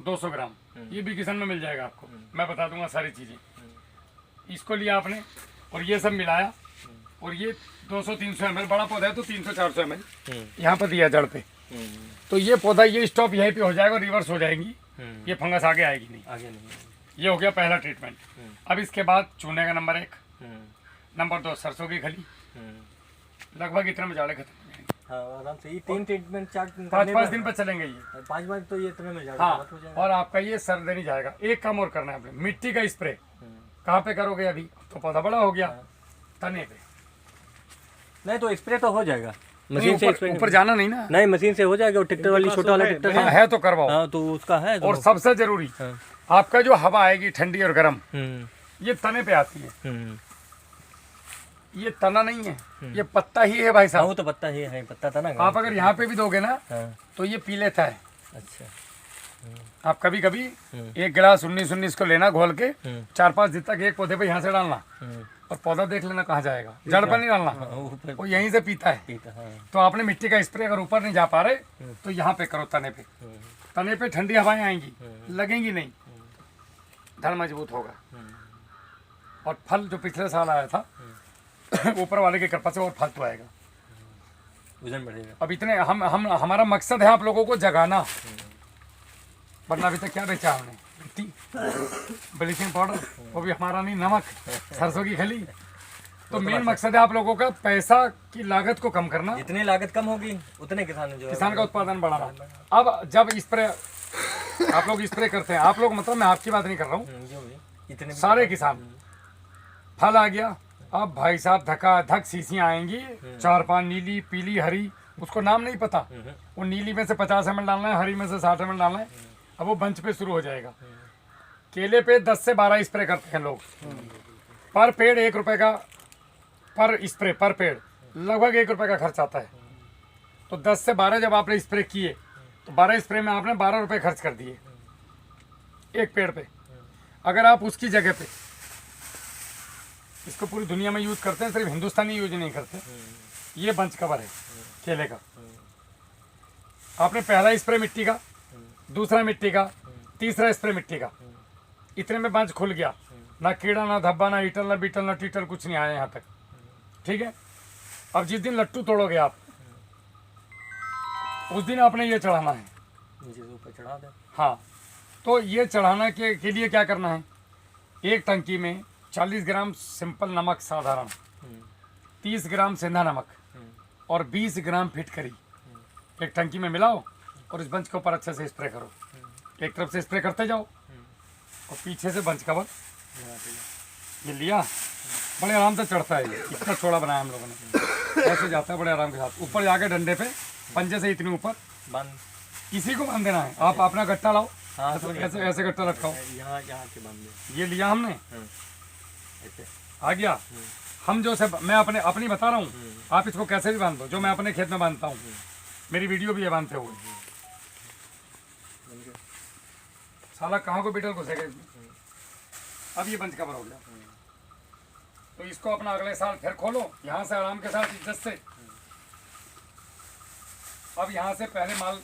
200 ग्राम। ये भी किसान में मिल जाएगा आपको, मैं बता दूंगा सारी चीज़ें। इसको लिया आपने और ये सब मिलाया, और ये 200-300 ml, बड़ा पौधा है तो 300-400 ml यहाँ पर दिया जड़ पे। तो ये पौधा, ये स्टॉप यहीं पे हो जाएगा, रिवर्स हो जाएंगी, ये फंगस आगे आएगी नहीं। आगे नहीं। ये हो गया पहला ट्रीटमेंट। अब इसके बाद चूने का नंबर 1, नंबर 2 सरसों की खली। लगभग इतने में जाड़े खत्म हो जाएंगे। हाँ, आराम से। ये 3 ट्रीटमेंट 5 दिन पर चलेंगे ये। 5 बार तो ये इतने में जाड़े हाँ, हो जाएगा। और आपका ये सर्द नहीं जाएगा। एक काम और करना है आपने, मिट्टी का स्प्रे। कहाँ पे करोगे अभी? तो पौधा बड़ा हो गया, तने पे। नहीं तो स्प्रे तो हो जाएगा, मशीन से स्प्रे ऊपर जाना नहीं ना। नहीं, मशीन से हो जाएगा, ट्रैक्टर वाली, छोटा वाला ट्रैक्टर है तो करवाओ। हाँ, तो उसका है। और सबसे जरूरी, आपका जो हवा आएगी ठंडी और गर्म, ये तने पे आती है। ये तना नहीं है, ये पत्ता ही है भाई हाँ साहब। वो तो पत्ता ही है, पत्ता था ना। आप अगर यहाँ पे भी दोगे ना हाँ, तो ये पी लेता है। अच्छा। आप कभी कभी एक गिलास 19-19 को लेना घोल के 4-5 दिन तक एक पौधे पे यहाँ से डालना और पौधा देख लेना कहाँ जाएगा। जड़ पर नहीं डालना, ऊपर वो यहीं से पीता है। पीता, हाँ। तो आपने मिट्टी का स्प्रे अगर ऊपर नहीं जा पा रहे तो यहाँ पे करो, तने पे। तने पे ठंडी हवाएं आएंगी, लगेंगी नहीं, धड़ मजबूत होगा। और फल जो पिछले साल आया था ऊपर वाले की कृपा से और फल तो आएगा, वजन बढ़ेगा। अब इतने हम हमारा मकसद है आप लोगों को जगाना, वरना अभी तक क्या बेचा हमने? मिट्टी, ब्लीचिंग पाउडर, वो भी हमारा नहीं, नमक, सरसों की खली। तो मेन मकसद है आप लोगों का पैसा की लागत को कम करना, जितनी लागत कम होगी उतने किसान का उत्पादन बढ़ाना। अब जब स्प्रे आप लोग स्प्रे करते हैं, आप लोग मतलब मैं आपकी बात नहीं कर रहा हूँ, इतने सारे किसान, फल आ गया, अब भाई साहब धका धक शीशियाँ आएंगी, 4-5 नीली, पीली, हरी, उसको नाम नहीं पता। वो नीली में से 50 ml डालना है, हरी में से 60 ml डालना है। अब वो बंच पे शुरू हो जाएगा। केले पे 10 से 12 स्प्रे करते हैं लोग, पर पेड़ 1 रुपए का पर स्प्रे, पर पेड़ लगभग 1 रुपए का खर्च आता है। तो 10 से 12 जब आपने स्प्रे किए तो 12 स्प्रे में आपने 12 रुपए खर्च कर दिए एक पेड़ पे। अगर आप उसकी जगह पे, इसको पूरी दुनिया में यूज करते हैं, सिर्फ हिंदुस्तानी यूज नहीं करते। ये बंच कवर है केले का। आपने पहला स्प्रे मिट्टी का, दूसरा मिट्टी का, तीसरा स्प्रे मिट्टी का, इतने में बंच खुल गया, ना कीड़ा, ना धब्बा, ना ईटल, ना बीटल, ना टीटल, कुछ नहीं आया यहाँ तक। ठीक है। अब जिस दिन लट्टू तोड़ोगे आप, उस दिन आपने ये चढ़ाना है, नीचे से ऊपर चढ़ा दे। हाँ। तो ये चढ़ाना के लिए क्या करना है? एक टंकी में 40 ग्राम सिंपल नमक साधारण, 30 ग्राम सेंधा नमक और 20 ग्राम फिटकरी एक टंकी में मिलाओ और इस बंच के ऊपर अच्छे से स्प्रे करो। एक तरफ से स्प्रे करते जाओ और पीछे से बंच कवर ये लिया, बड़े आराम से चढ़ता है। ये इतना चौड़ा बनाया हम लोगों ने, ऐसे जाता है बड़े आराम के साथ। ऊपर जाके डंडे पे पंजे से इतनी ऊपर बंद, इसी को बांध देना है। आप अपना गट्टा लाओ, हाँ, ऐसे ऐसे गट्टा रखाओ। यहाँ के बंद दे। ये लिया हमने, ऐसे आ गया। हम जो सब मैं अपनी बता रहा हूँ, आप इसको कैसे भी बांध दो, जो मैं अपने खेत में बांधता हूँ। मेरी वीडियो भी है बांधते हुए। साला कहाँ को बीटल घुसेगा इसमें। अब ये बंच कवर हो गया। तो इसको अपना अगले साल फिर खोलो, यहाँ से आराम के साथ इज्जत से। अब यहाँ से पहले माल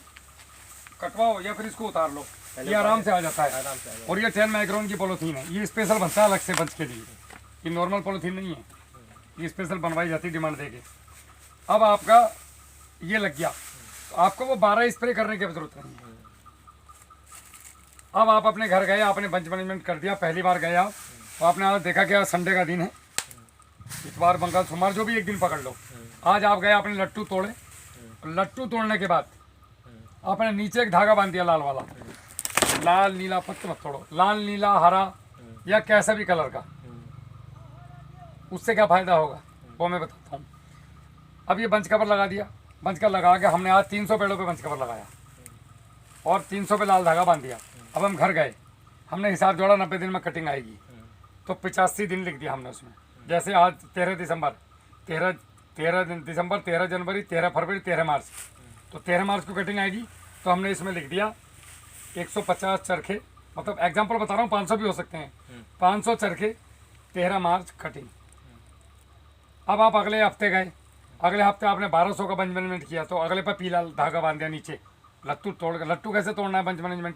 कटवाओ या फिर इसको उतार लो, ये आराम से आ जाता है। आराम से आ जाएगा। और ये 10 माइक्रोन की पॉलीथीन है, ये स्पेशल बनता है अलग से बंच के लिए। ये नॉर्मल पॉलीथीन नहीं है, ये स्पेशल बनवाई जाती है डिमांड देके। अब आपका ये लग गया, तो आपको वो 12 स्प्रे करने की जरूरत नहीं है। अब आप अपने घर गए, आपने बंच मैनेजमेंट कर दिया, पहली बार गए आप, तो आपने आज देखा कि आज संडे का दिन है, इतवार, मंगल, सोमवार, जो भी एक दिन पकड़ लो। आज आप गए, आपने लट्टू तोड़े, लट्टू तोड़ने के बाद आपने नीचे एक धागा बांध दिया लाल वाला, लाल नीला, पत्ते मत तोड़ो, लाल नीला हरा या कैसा भी कलर का। उससे क्या फायदा होगा वो मैं बताता हूँ। अब ये बंच कवर लगा दिया, बंच कवर लगा के हमने आज 300 पेड़ों पे बंच कवर लगाया और 300 पे लाल धागा बांध दिया। अब हम घर गए, हमने हिसाब जोड़ा, 90 दिन में कटिंग आएगी, तो 85 दिन लिख दिया हमने उसमें। जैसे आज 13 दिसंबर, 13 जनवरी, 13 फरवरी, 13 मार्च, तो 13 मार्च को कटिंग आएगी। तो हमने इसमें लिख दिया 150 चरखे, मतलब एग्जाम्पल बता रहा हूँ, 500 भी हो सकते हैं, 500 चरखे, 13 मार्च कटिंग। अब आप अगले हफ्ते गए, अगले हफ्ते आपने 1200 का बंच मैनेजमेंट किया, तो अगले पर पीला धागा बांध दिया नीचे, लट्टू तोड़। लट्टू कैसे तोड़ना है बंच मैनेजमेंट?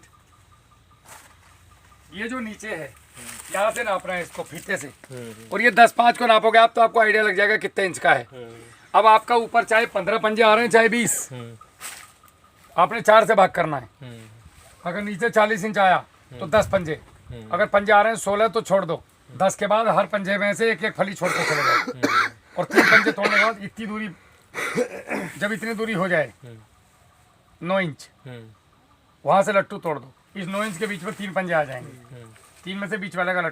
ये जो नीचे है यहाँ से नापना है इसको फीते से, और ये 10-5 को नापोगे आप तो आपको आइडिया लग जाएगा कितने इंच का है। अब आपका ऊपर चाहे 15 पंजे आ रहे हैं चाहे 20, आपने 4 से भाग करना है। अगर नीचे 40 इंच आया तो 10 पंजे, अगर पंजे आ रहे हैं 16 तो छोड़ दो, 10 के बाद हर पंजे में से एक एक फली छोड़ के चले जाओ। और 3 पंजे तोड़ने के बाद इतनी दूरी, जब इतनी दूरी हो जाए 9 इंच, वहाँ से लट्टू तोड़ दो। इस 9 इंच के बीच में 3 पंजे आ जाएंगे, 3 में से बीच वाले का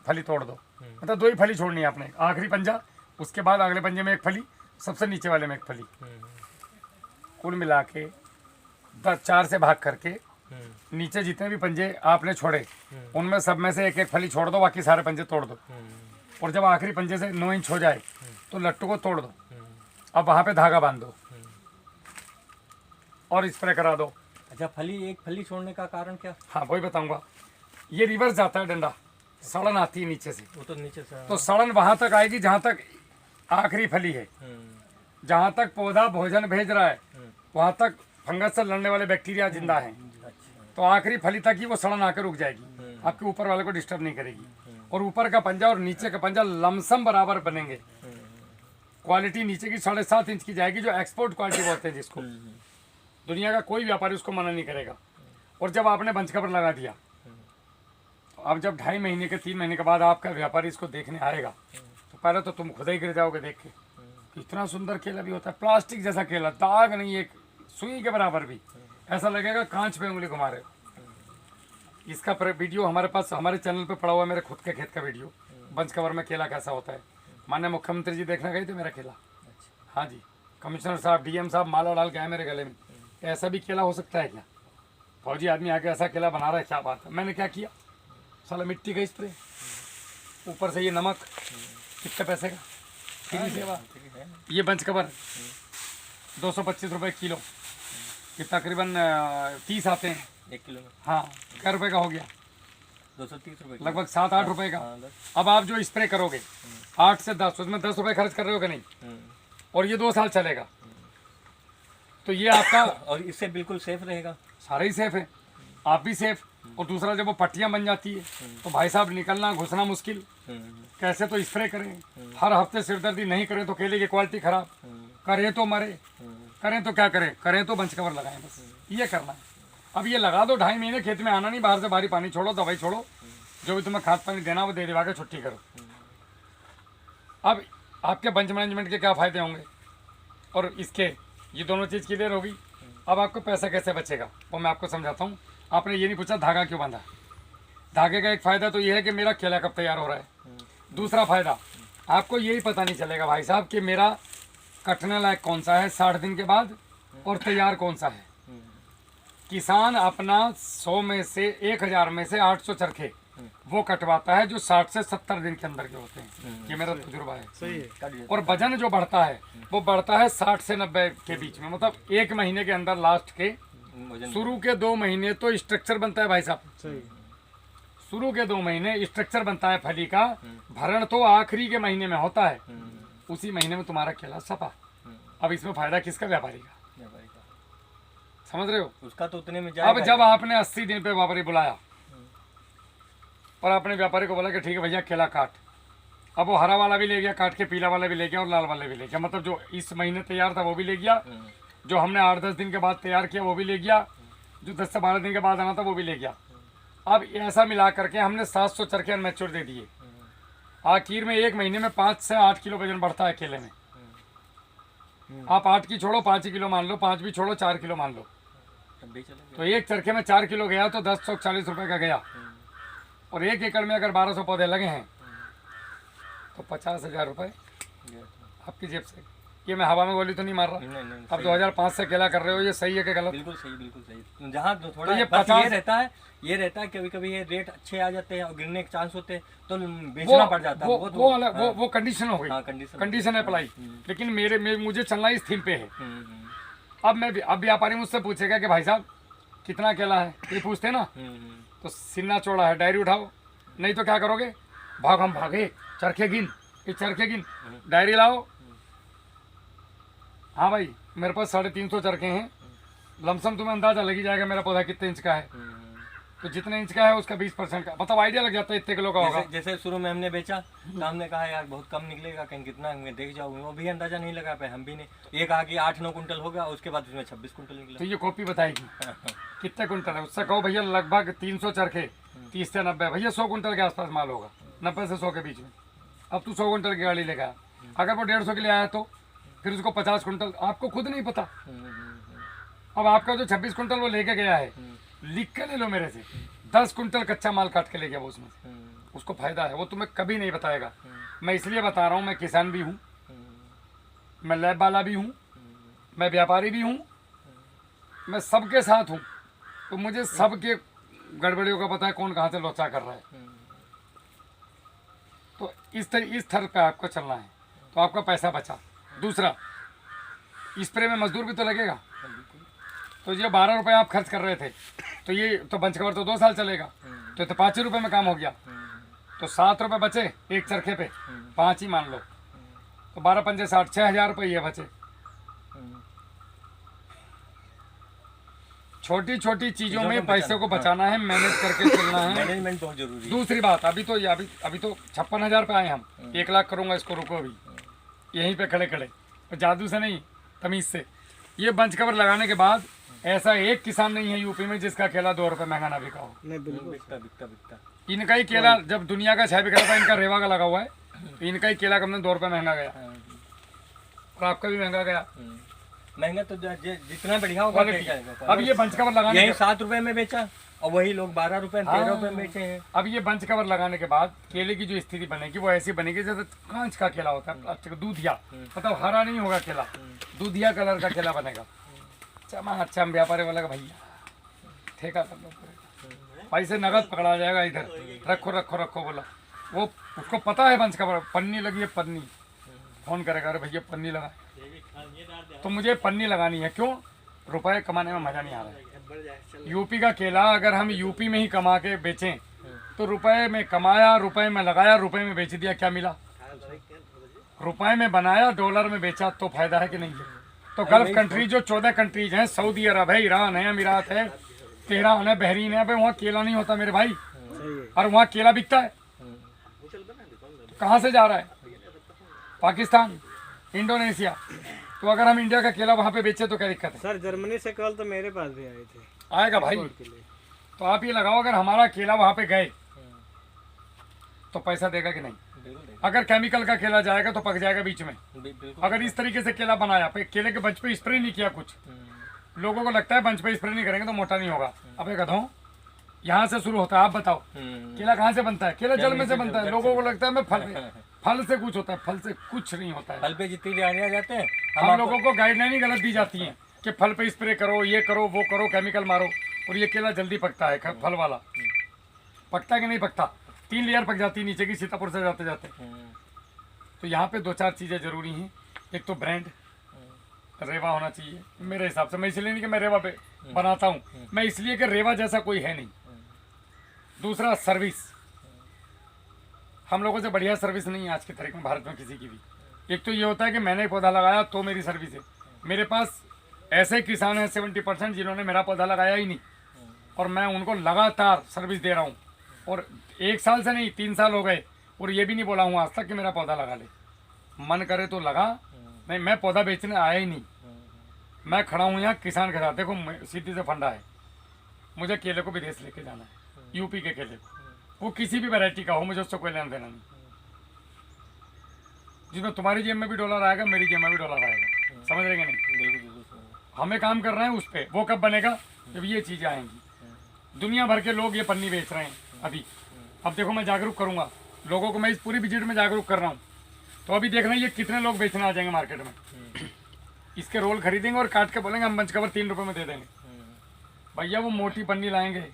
फली तोड़ दो, मतलब 2 ही फली छोड़नी है आपने, आखिरी पंजा, उसके बाद अगले पंजे में एक फली, सबसे नीचे वाले में एक फली। कुल मिला के 4 से भाग करके नीचे जितने भी पंजे आपने छोड़े उनमें सब में से एक एक फली छोड़ दो, बाकी सारे पंजे तोड़ दो। और जब आखिरी पंजे से 9 इंच हो जाए तो लट्टू को तोड़ दो। अब वहाँ पे धागा बांध दो और स्प्रे करा दो। अच्छा, एक फली छोड़ने का कारण क्या? हाँ वही बताऊंगा। ये रिवर्स जाता है डंडा, सड़न आती है नीचे से, वो तो नीचे से। तो सड़न वहां तक आएगी जहां तक आखिरी फली है। जहां तक पौधा भोजन भेज रहा है वहां तक फंगस से लड़ने वाले बैक्टीरिया जिंदा हैं। तो आखिरी फली तक ही वो सड़न आकर रुक जाएगी, आपके ऊपर वाले को डिस्टर्ब नहीं करेगी। और ऊपर का पंजा और नीचे का पंजा लमसम बराबर बनेंगे। क्वालिटी नीचे की 7.5 इंच की जाएगी, जो एक्सपोर्ट क्वालिटी बोलते हैं जिसको। दुनिया का कोई व्यापारी उसको मना नहीं करेगा। और जब आपने बंच कवर लगा दिया, तो अब जब 2.5 महीने के 3 महीने के बाद आपका व्यापारी इसको देखने आएगा तो पहले तो तुम खुद ही गिर जाओगे देख के कि इतना सुंदर केला भी होता है। प्लास्टिक जैसा केला, दाग नहीं, एक सुई के बराबर भी, ऐसा लगेगा कांच पे उंगली घुमा रहे हो। इसका वीडियो हमारे पास हमारे चैनल पे पड़ा हुआ है, मेरे खुद के खेत का वीडियो, बंच कवर में केला कैसा होता है। माननीय मुख्यमंत्री जी देखने गए थे मेरा केला। हाँ जी, कमिश्नर साहब, डीएम साहब माला डाल के आए मेरे गले में, ऐसा भी केला हो सकता है क्या? फौजी आदमी आके ऐसा केला बना रहा है, क्या बात है। मैंने क्या किया, साला मिट्टी का स्प्रे, ऊपर से ये नमक, कितने पैसे का, फ्री सेवा। ये बंच कवर 225 रुपये किलो, ये तकरीबन 30 आते हैं 1 किलो में। हाँ, क्या रुपये का हो गया? 230 रुपये, लगभग 7-8 रुपये का। अब आप जो स्प्रे करोगे 8 से 10, उसमें 10 रुपये खर्च कर रहे हो कि नहीं, और ये 2 साल चलेगा, तो ये आपका और इससे बिल्कुल सेफ रहेगा। सारा ही सेफ है, आप भी सेफ। और दूसरा, जब वो पट्टियां बन जाती है तो भाई साहब निकलना घुसना मुश्किल, कैसे तो स्प्रे करें, हर हफ्ते सिरदर्दी नहीं करें तो केले की क्वालिटी खराब, करें तो मरे, करें तो क्या करें, करें तो बंच कवर लगाएं, बस ये करना है। अब ये लगा दो, 2.5 महीने खेत में आना नहीं, बाहर से भारी पानी छोड़ो, दवाई छोड़ो, जो भी तुम्हें खाद पानी देना वो दे दिवा के छुट्टी करो। अब आपके बंच मैनेजमेंट के क्या फ़ायदे होंगे और इसके, ये दोनों चीज़ क्लियर होगी। अब आपको पैसा कैसे बचेगा वो मैं आपको समझाता हूँ। आपने ये नहीं पूछा धागा क्यों बांधा। धागे का एक फ़ायदा तो ये है कि मेरा केला कब तैयार हो रहा है। दूसरा फ़ायदा, आपको यही पता नहीं चलेगा भाई साहब कि मेरा कटने लायक कौन सा है 60 दिन के बाद और तैयार कौन सा है। किसान अपना 100 में से 1000 में से 800 चरखे वो कटवाता है जो 60 से 70 दिन के अंदर के होते हैं। ये मेरा तजुर्बा है। सही है। और वजन जो बढ़ता है वो बढ़ता है 60 से 90 के बीच में, मतलब 1 महीने के अंदर लास्ट के शुरू के 2 महीने तो स्ट्रक्चर बनता है भाई साहब। सही। शुरू के 2 महीने स्ट्रक्चर बनता है फली का, भरण तो आखिरी के महीने में होता है। उसी महीने में तुम्हारा केला सपा। अब इसमें फायदा किसका? व्यापारी का। समझ रहे हो? उसका तो उतने में अब जाएगा। जब आपने 80 दिन पे व्यापारी बुलाया और आपने व्यापारी को बोला कि ठीक है भैया केला काट, अब वो हरा वाला भी ले गया काट के, पीला वाला भी ले गया और लाल वाला भी ले गया, मतलब जो इस महीने तैयार था वो भी ले गया, जो हमने 8-10 दिन के बाद तैयार किया वो भी ले गया, जो 10 से 12 दिन के बाद आना था वो भी ले गया। अब ऐसा मिला करके हमने 700 चरखे अनमैच्योर दे दिए। आखिर में 1 महीने में 5 से 8 किलो वजन बढ़ता है केले में। आप 8 की छोड़ो 5 किलो मान लो, 5 भी छोड़ो 4 किलो मान लो, तो एक चरखे में 4 किलो गया तो 1040 रुपये का गया। और 1 एकड़ में अगर 1200 पौधे लगे हैं तो 50,000 रुपये आपकी जेब से। ये मैं हवा में गोली तो नहीं मार रहा। नहीं, अब 2005 से केला कर रहे हो, ये सही है कि गलत? बिल्कुल सही, बिल्कुल सही। जहाँ थोड़ा तो ये बस 50 ये रहता है कभी कभी ये रेट अच्छे आ जाते हैं और गिरने के चांस होते हैं तो बेचना पड़ जाता है। वो कंडीशन हो गई, कंडीशन अप्लाई। लेकिन मुझे चलना इस थीम पे है। अब व्यापारी मुझसे पूछेगा कि भाई साहब कितना केला है, ये पूछते हैं ना, तो सिन्ना चौड़ा है, डायरी उठाओ, नहीं तो क्या करोगे, हम भागे, चरखे गिन, ये चरखे गिन, डायरी लाओ। हाँ भाई मेरे पास 350 चरखे हैं, लमसम तुम्हें अंदाजा लगी जाएगा मेरा पौधा कितने इंच का है, तो जितने इंच का है उसका 20% का मतलब आइडिया लग जाता है इतने किलो का होगा। जैसे शुरू में हमने बेचा तो हमने कहा यार बहुत कम निकलेगा, कहीं कितना मैं देख जाऊँ, वो भी अंदाजा नहीं लगा पाए, हम भी नहीं। ये कहा कि 8-9 कुंटल होगा, उसके बाद उसमें 26 कुंटल निकला। तो ये कॉपी बताएगी कितने कुंटल है, उससे कहो भैया लगभग 300 चरखे 30 से 90, भैया 100 कुंटल के आसपास माल होगा, 90 से 100 के बीच में। अब तू 100 कुंटल की गाड़ी लेकर आया, अगर वो 150 के लिए आया तो फिर उसको 50 कुंटल, आपको खुद नहीं पता। अब आपका जो 26 कुंटल वो लेके गया है, लिख के ले लो मेरे से, 10 कुंटल कच्चा माल काट के ले गया वो, उसमें से उसको फायदा है, वो तुम्हें कभी नहीं बताएगा। मैं इसलिए बता रहा हूँ, मैं किसान भी हूँ, मैं लैब वाला भी हूँ, मैं व्यापारी भी हूँ, मैं सबके साथ हूँ। तो मुझे सबके गड़बड़ियों का पता है, कौन कहाँ से लोचा कर रहा है। तो इस स्तर पे आपको चलना है तो आपका पैसा बचा। दूसरा, स्प्रे में मजदूर भी तो लगेगा। तो ये 12 रुपये आप खर्च कर रहे थे, तो ये तो बंच कवर तो 2 साल चलेगा, तो 5 रुपये में काम हो गया। तो 7 रुपये बचे एक चरखे पे, 5 ही मान लो, तो 12 पंजे 60, 6,000 रुपये ये बचे। छोटी छोटी चीजों में पैसे को बचाना है, मैनेज करके चलना है। मैनेजमेंट बहुत जरूरी है। दूसरी बात, अभी तो ये अभी तो 56,000 पे आए हम। 1 लाख करूंगा इसको, रुको अभी यहीं पे खड़े खड़े, जादू से नहीं, तमीज से। ये बंच कवर लगाने के बाद ऐसा एक किसान नहीं है यूपी में जिसका केला 2 रुपये महंगा ना बिका हो। नहीं बिल्कुल बिकता। इनका ही केला जब दुनिया का 6 बिक रहा था, इनका रेवा का लगा हुआ है, तो इनका ही केला कम 2 रुपये महंगा गया, और आपका भी महंगा गया। महंगा तो जितना बढ़िया होगा क्वालिटी। अब ये बंच कवर लगाने यही 7 रुपये में बेचा और वही लोग 12 रुपये 13 रुपये में बेचे हैं। अब ये बंच कवर लगाने के बाद केले की जो स्थिति बनेगी वो ऐसी बनेगी जैसे कांच का केला होता है, प्लास्टिक दूधिया, मतलब हरा नहीं होगा केला, दूधिया कलर का केला बनेगा। अच्छा व्यापारी वाला का भैया ठेका कर लो, पैसे नगद पकड़ा जाएगा, इधर रखो रखो रखो बोला। वो उसको पता है बंच कवर, पन्नी लगी है, पन्नी फोन करेगा, अरे भैया पन्नी लगा, तो मुझे पन्नी लगानी है। क्यों? रुपए कमाने में मजा नहीं आ रहा है। यूपी का केला अगर हम यूपी में ही कमा के बेचें तो रुपए में कमाया, रुपए में लगाया, रुपए में बेच दिया, क्या मिला? रुपए में बनाया, डॉलर में बेचा, तो फायदा है कि नहीं है? तो गल्फ कंट्री जो 14 कंट्रीज हैं, सऊदी अरब है, ईरान है, अमीरात है, तेहरान है, बहरीन है, वहाँ केला नहीं होता मेरे भाई, और वहाँ केला बिकता है। कहाँ से जा रहा है? पाकिस्तान, इंडोनेशिया। तो अगर हम इंडिया का केला वहाँ पे बेचे तो क्या दिक्कत है? सर जर्मनी से कल तो मेरे पास भी आए थे। आएगा भाई, तो आप ये लगाओ, अगर हमारा केला वहाँ पे गए तो पैसा देगा कि नहीं? अगर केमिकल का केला जाएगा तो पक जाएगा बीच में। अगर इस तरीके से केला बनाया, केले के बंच पे स्प्रे नहीं किया कुछ, लोगों को लगता है बंच पे स्प्रे नहीं करेंगे तो मोटा नहीं होगा। अबे गधों, यहाँ से शुरू होता है। आप बताओ केला कहाँ से बनता है? केला जल में से बनता है। लोगों को लगता है मैं फल से कुछ होता है, फल से कुछ नहीं होता है। फल पे जितनी गाड़ियाँ जाते हैं, हम लोगों को गाइडलाइन ही गलत दी जाती है कि फल पे स्प्रे करो, ये करो, वो करो, केमिकल मारो, और ये केला जल्दी पकता है। फल वाला पकता कि नहीं पकता? 3 लेयर पक जाती है नीचे की, सीतापुर से जाते जाते। तो यहाँ पे 2-4 चीज़ें जरूरी हैं। एक तो ब्रांड, रेवा होना चाहिए मेरे हिसाब से। मैं इसलिए नहीं कि मैं रेवा पे बनाता हूँ, मैं इसलिए कि रेवा जैसा कोई है नहीं। दूसरा, सर्विस। हम लोगों से बढ़िया सर्विस नहीं है आज के तारीख में भारत में किसी की भी। एक तो ये होता है कि मैंने पौधा लगाया तो मेरी सर्विस है। मेरे पास ऐसे किसान हैं 70% जिन्होंने मेरा पौधा लगाया ही नहीं, और मैं उनको लगातार सर्विस दे रहा हूँ। और 1 साल से नहीं, 3 साल हो गए, और ये भी नहीं बोला हूँ आज तक कि मेरा पौधा लगा ले। मन करे तो लगा, नहीं मैं पौधा बेचने आया ही नहीं। मैं खड़ा हूँ यहाँ किसान के साथ। देखो सीधी से फंडा है, मुझे केले को विदेश लेके जाना है, यूपी के केले को, वो किसी भी वैरायटी का हो, मुझे उससे कोई लेना देना नहीं। जिसमें तुम्हारी जेब में भी डॉलर आएगा, मेरी जेब में भी डॉलर आएगा। समझ रहे नहीं? हमें काम कर रहे हैं उस पर। वो कब बनेगा? जब ये चीज़ें आएंगी। दुनिया भर के लोग ये पन्नी बेच रहे हैं अभी। अब देखो मैं जागरूक करूँगा लोगों को, मैं इस पूरी विजिट में जागरूक कर रहा हूँ। तो अभी देखना ये कितने लोग बेचने आ जाएंगे मार्केट में। इसके रोल खरीदेंगे और काट के बोलेंगे हम बंच कवर 3 रुपये में दे देंगे। भैया वो मोटी पन्नी लाएंगे,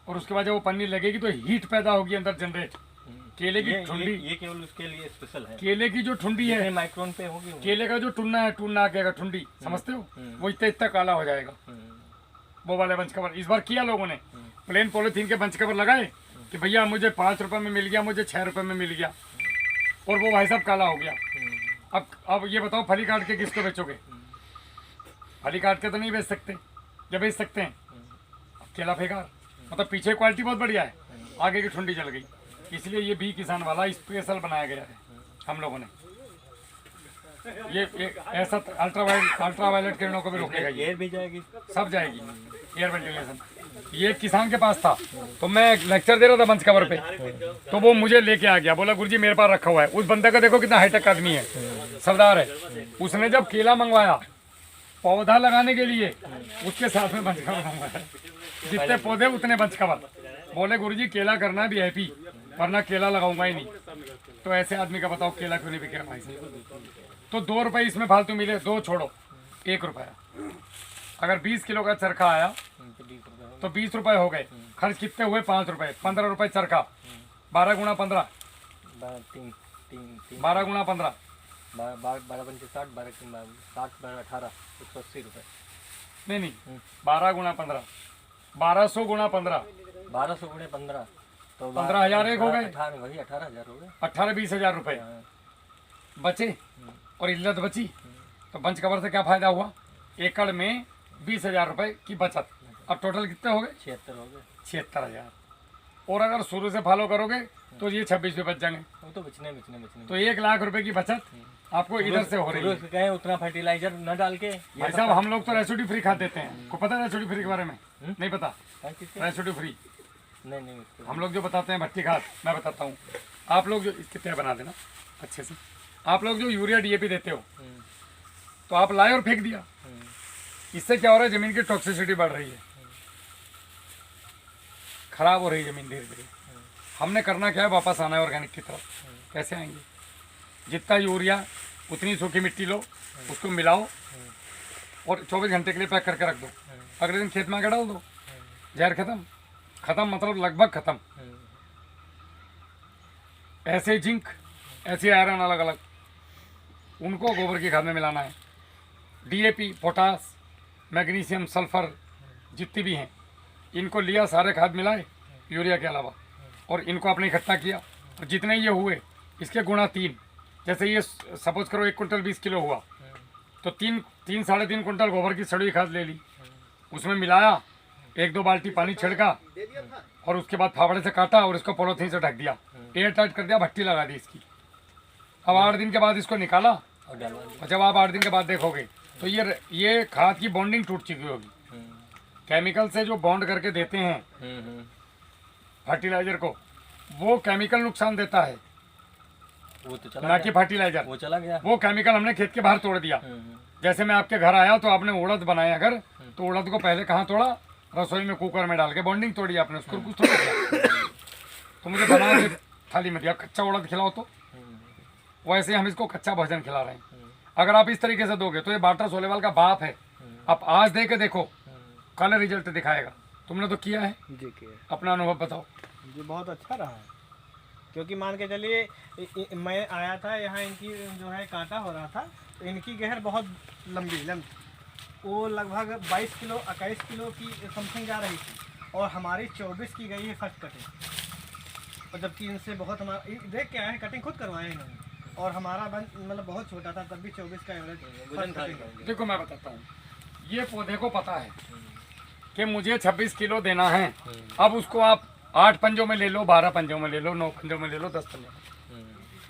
और उसके बाद जब वो पन्नी लगेगी तो हीट पैदा होगी अंदर जनरेट। केले की ठुंडी, ये केवल उसके लिए स्पेशल है। केले की जो ठुंडी है, माइक्रोन पे होगी। केले का जो टुन्ना है, टुन्ना आकेगा ठुंडी, समझते हो? वो इतना इतना काला हो जाएगा। वो वाले बंच कवर इस बार किया लोगों ने। प्लेन पॉलिथीन के बंच कवर लगाए कि भैया मुझे 5 रुपये में मिल गया, मुझे 6 रुपये में मिल गया, और वो भाई साहब काला हो गया। अब ये बताओ फली काट के किसको बेचोगे? फली काट के तो नहीं बेच सकते, या बेच सकते हैं? केला फेंका, मतलब पीछे क्वालिटी बहुत बढ़िया है, आगे की ठुंडी जल गई। इसलिए ये भी किसान वाला स्पेशल बनाया गया है हम लोगों ने। ये ऐसा अल्ट्रावायलेट किरणों को भी रोकेगा, ये एयर भी जाएगी, सब जाएगी, एयर वेंटिलेशन। ये किसान के पास था, तो मैं लेक्चर दे रहा था बंच कवर पे, तो वो मुझे लेके आ गया, बोला गुरुजी मेरे पास रखा हुआ है। उस बंदे का देखो कितना हाईटेक आदमी है, सरदार है। उसने जब केला मंगवाया पौधा लगाने के लिए, उसके साथ में बंच कवर मंगवाया। जितने पौधे उतने बंच कवर। बोले गुरुजी केला करना है VIP, वरना केला लगाऊंगा ही नहीं। तो ऐसे आदमी का बताओ केला क्यों नहीं बिकेगा भाई साहब? तो 2 रुपये इसमें फालतू मिले, 2 छोड़ो, 1 रुपया अगर 20 किलो का चरखा आया तो 20 रुपये हो तो 20 रुपए हो गए, खर्च कितने हुए 5 रुपए, 15 रुपए चरखा, 12 गुना 15, गए। तीन तीन तीन 12 गुना 15, 12 पंचे 60, 12 तीन 60, 18, 180 रुपये। नहीं 12 गुना 15, 1200 गुना 15, 1200 गुणे 15 तो 15,000 एक हो गए, 18 वही 18,000 हो गए। 18-20 हजार रुपए हाँ, बचे और इल्लत बची। तो पंच कवर से क्या फायदा हुआ, एकड़ में 20,000 रुपए की बचत। अब टोटल कितने हो गए, 76 हो गए। 76,000। और अगर शुरू से फॉलो करोगे तो ये 26 पे बच जाएंगे। वो तो बचने तो 1 लाख रुपए की बचत आपको इधर से हो रही है। कहें उतना फर्टिलाइजर न डाल के भाई साहब हम लोग तो रेसिड्यू फ्री खाद देते हैं, को पता है रेसिड्यू फ्री के बारे में? नहीं पता? रेसिड्यू फ्री नहीं उसको हम लोग जो बताते हैं भट्टी खाद, मैं बताता हूँ। आप लोग जो इसके तय बना देना अच्छे से, आप लोग जो यूरिया DAP देते हो तो आप लाए और फेंक दिया, इससे क्या हो रहा है, जमीन की टॉक्सिसिटी बढ़ रही है, खराब हो रही है जमीन धीरे धीरे। हमने करना क्या है, वापस आना है ऑर्गेनिक की तरफ। कैसे आएंगे, जितना यूरिया उतनी सूखी मिट्टी लो, उसको मिलाओ और 24 घंटे के लिए पैक करके रख दो। अगले दिन खेत में आके डाल दो, जहर खत्म। खत्म मतलब लगभग खत्म। ऐसे जिंक, ऐसे आयरन अलग अलग, उनको गोबर की खाद में मिलाना है। DAP, पोटास, मैग्नीशियम, सल्फर जितनी भी हैं, इनको लिया, सारे खाद मिलाए यूरिया के अलावा, और इनको आपने इकट्ठा किया। और जितने ये हुए इसके गुणा 3, जैसे ये सपोज करो 1 कुंटल 20 किलो हुआ, तो 3 साढ़े 3 कुंटल गोबर की सड़ी खाद ले ली, उसमें मिलाया, 1-2 बाल्टी पानी छिड़का और उसके बाद फावड़े से काटा और इसको पॉलीथीन से ढक दिया, एयर टाइट कर दिया, भट्टी लगा दी इसकी। अब 8 दिन के बाद इसको निकाला और जब आप 8 दिन के बाद देखोगे तो ये खाद की बॉन्डिंग टूट चुकी होगी। केमिकल से जो बॉन्ड करके देते हैं फर्टिलाइजर को, वो केमिकल नुकसान देता है, वो तो चला ना कि फर्टिलाइजर। वो चला गया। वो केमिकल हमने खेत के बाहर तोड़ दिया। जैसे मैं आपके घर आया तो आपने उड़द बनाया अगर, तो उड़द को पहले कहाँ तोड़ा, रसोई में कुकर में डाल के बॉन्डिंग तोड़ी आपने, उसको कुछ थोड़ा किया। तो मुझे बना के थाली में दिया, कच्चा उड़द खिलाओ तो वैसे हम इसको कच्चा भोजन खिला रहे हैं। अगर आप इस तरीके से दोगे तो ये बाटा सोलेवाल का बाप है। आप आज दे के देखो, कल रिजल्ट दिखाएगा। तुमने तो किया है, जी किया। अपना अनुभव बताओ। जी बहुत अच्छा रहा है, क्योंकि मान के चलिए मैं आया था यहाँ, इनकी जो है कांटा हो रहा था, तो इनकी गहर बहुत लंबी वो लगभग 22 किलो 21 किलो की समथिंग जा रही थी, और हमारी 24 की गई है फर्स्ट कटिंग। और जबकि इनसे बहुत हमारा देख के आए हैं, कटिंग खुद करवाए हैं इन्होंने, और हमारा मतलब बहुत छोटा था, तब भी 24 का एवरेज फर्स्ट कटिंग। देखो मैं बताता हूँ, ये पौधे को पता है कि मुझे 26 किलो देना है। अब उसको आप 8 पंजों में ले लो, 12 पंजों में ले लो, 9 पंजों में ले लो, 10 पंजों में।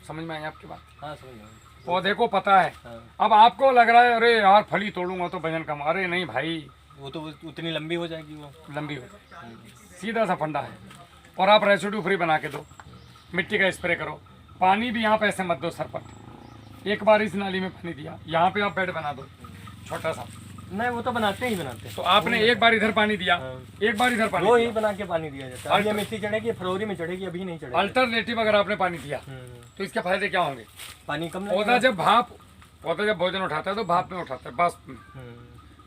समझ में आई आपकी बात? हाँ समझ गया। पौधे को पता है। अब आपको लग रहा है अरे यार फली तोड़ूंगा तो वजन कम, अरे नहीं भाई, वो तो उतनी लंबी हो जाएगी, वो लंबी हो जाएगी। सीधा सा फंडा है। और आप रेसिड्यू फ्री बना के दो, मिट्टी का स्प्रे करो, पानी भी यहाँ पे ऐसे मत दो सरपट। एक बार इस नाली में पानी दिया, यहाँ पे आप बेड बना दो छोटा सा, नहीं वो तो बनाते ही बनाते हैं। तो आपने एक बार इधर पानी दिया, एक बार इधर पानी वो दिया। ही बना के पानी दिया जाता है। ये मिट्टी चढ़ेगी फरवरी में चढ़ेगी, अभी नहीं चढ़ेगी। अल्टरनेटिव अगर आपने पानी दिया तो इसके फायदे क्या होंगे? पानी कम पौधा जब भोजन उठाता है तो भाप में उठाता है, बाष्प में।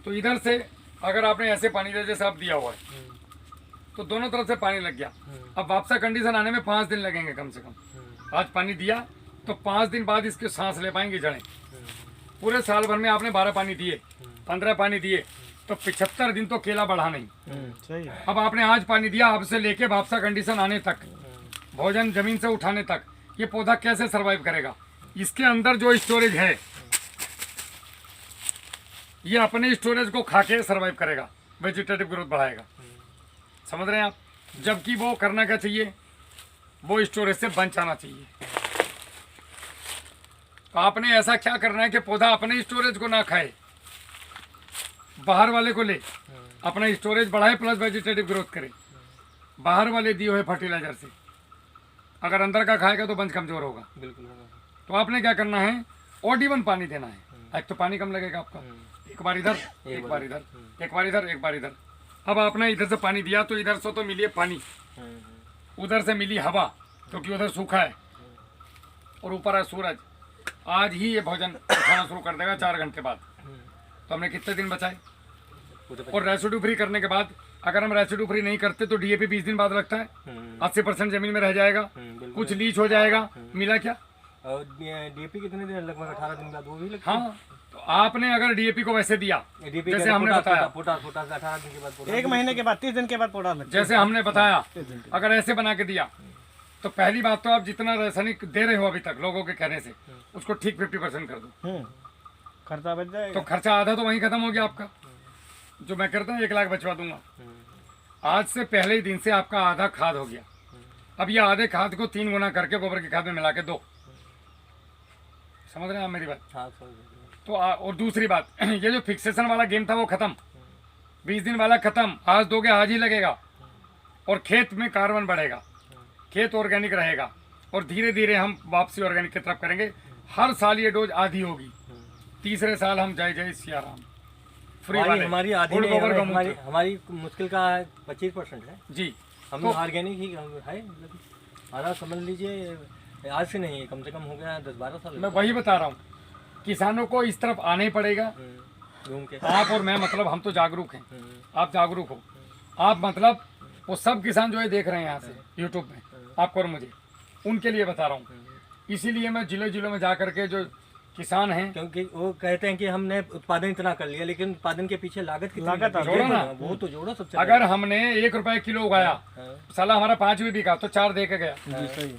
तो इधर से अगर आपने ऐसे पानी दिया जैसे आप दिया हुआ है, तो दोनों तरफ से पानी लग गया। अब वापसा कंडीशन आने में 5 दिन लगेंगे कम से कम। आज पानी दिया तो 5 दिन बाद इसके सांस ले पाएंगे जड़ें। पूरे साल भर में आपने 12 पानी दिए, 15 पानी दिए, तो 75 दिन तो केला बढ़ा नहीं। सही है। अब आपने आज पानी दिया, अब से लेके वापसा कंडीशन आने तक, भोजन जमीन से उठाने तक, ये पौधा कैसे सरवाइव करेगा? इसके अंदर जो स्टोरेज है, ये अपने स्टोरेज को खा के सर्वाइव करेगा, वेजिटेटिव ग्रोथ बढ़ाएगा। समझ रहे हैं आप? जबकि वो करना क्या चाहिए, वो स्टोरेज से बंच आना चाहिए। तो आपने ऐसा क्या करना है कि पौधा अपने स्टोरेज को ना खाए, बाहर वाले को ले, अपना स्टोरेज बढ़ाए प्लस वेजिटेटिव ग्रोथ करे। बाहर वाले दिए हुए फर्टिलाइजर से अगर अंदर का खाएगा तो बंच कमजोर होगा। बिल्कुल। तो आपने क्या करना है, ओड पानी देना है। एक तो पानी कम लगेगा आपका, एक बार इधर, एक बार इधर, एक बार इधर, एक बार इधर। अब आपने इधर से पानी दिया तो इधर से तो मिली पानी, उधर से मिली हवा, क्योंकि उधर सूखा है, और ऊपर है सूरज। आज ही ये भोजन उठाना शुरू कर देगा 4 घंटे बाद। तो हमने कितने दिन बचाए? और रेसिड्यू फ्री करने के बाद अगर हम रेसिड्यू फ्री नहीं करते तो डीएपी 20 दिन बाद लगता है, 80% जमीन में रह जाएगा, कुछ लीच हो जाएगा, मिला क्या? और डीएपी कितने दिन, लगभग 18 दिन बाद वो भी लगता है। हाँ, तो आपने अगर डीएपी को वैसे दिया डीएपी जैसे हमने बताया, पोटास 18 दिन के बाद पोटास, 1 महीने के बाद 30 दिन के बाद पोटास लगता जैसे हमने बताया, अगर ऐसे बना के दिया तो पहली बात तो आप जितना रासायनिक दे रहे हो अभी तक लोगों के कहने से उसको ठीक 50% कर दो, है। खर्चा बच जाएगा। तो खर्चा आधा तो वहीं खत्म हो गया आपका। जो मैं करता हूँ 1 लाख बचवा दूंगा, आज से पहले ही दिन से आपका आधा खाद हो गया। अब ये आधे खाद को 3 गुना करके गोबर की खाद में मिला के दो। समझ रहे हैं आप मेरी बात? हाँ, समझ गए। तो और दूसरी बात, ये जो फिक्सेशन वाला गेम था वो खत्म, 20 दिन वाला खत्म। आज दोगे आज ही लगेगा और खेत में कार्बन बढ़ेगा, खेत ऑर्गेनिक रहेगा और धीरे धीरे हम वापसी ऑर्गेनिक की तरफ करेंगे। हर साल ये डोज आधी होगी, तीसरे साल हम जय जय सिया राम फ्री वाले हमारी आधी गुड़ नहीं, गोबर गौमूत्र। हमारी मुश्किल का 25% है। जी, हम ऑर्गेनिक ही है, आधा समझ लीजिए। आज से नहीं, कम से कम हो गया 10-12 साल। मैं वही बता रहा हूँ, किसानों को इस तरफ आना ही पड़ेगा। घूम के आप और मैं मतलब हम तो जागरूक हैं, आप जागरूक हो। आप मतलब वो सब किसान जो है देख रहे हैं यहाँ से यूट्यूब में, आपको और मुझे, उनके लिए बता रहा हूँ। इसीलिए मैं जिलों जिलों में जा करके जो किसान हैं, क्योंकि वो कहते हैं कि हमने उत्पादन इतना कर लिया, लेकिन उत्पादन के पीछे लागत कितनी लागत लगती है? जोड़ो ना। वो तो जोड़ो सबसे अगर हमने 1 रुपए किलो उगाया, हाँ। साला हमारा 5 भी बिका तो 4 दे के गया। जी सही।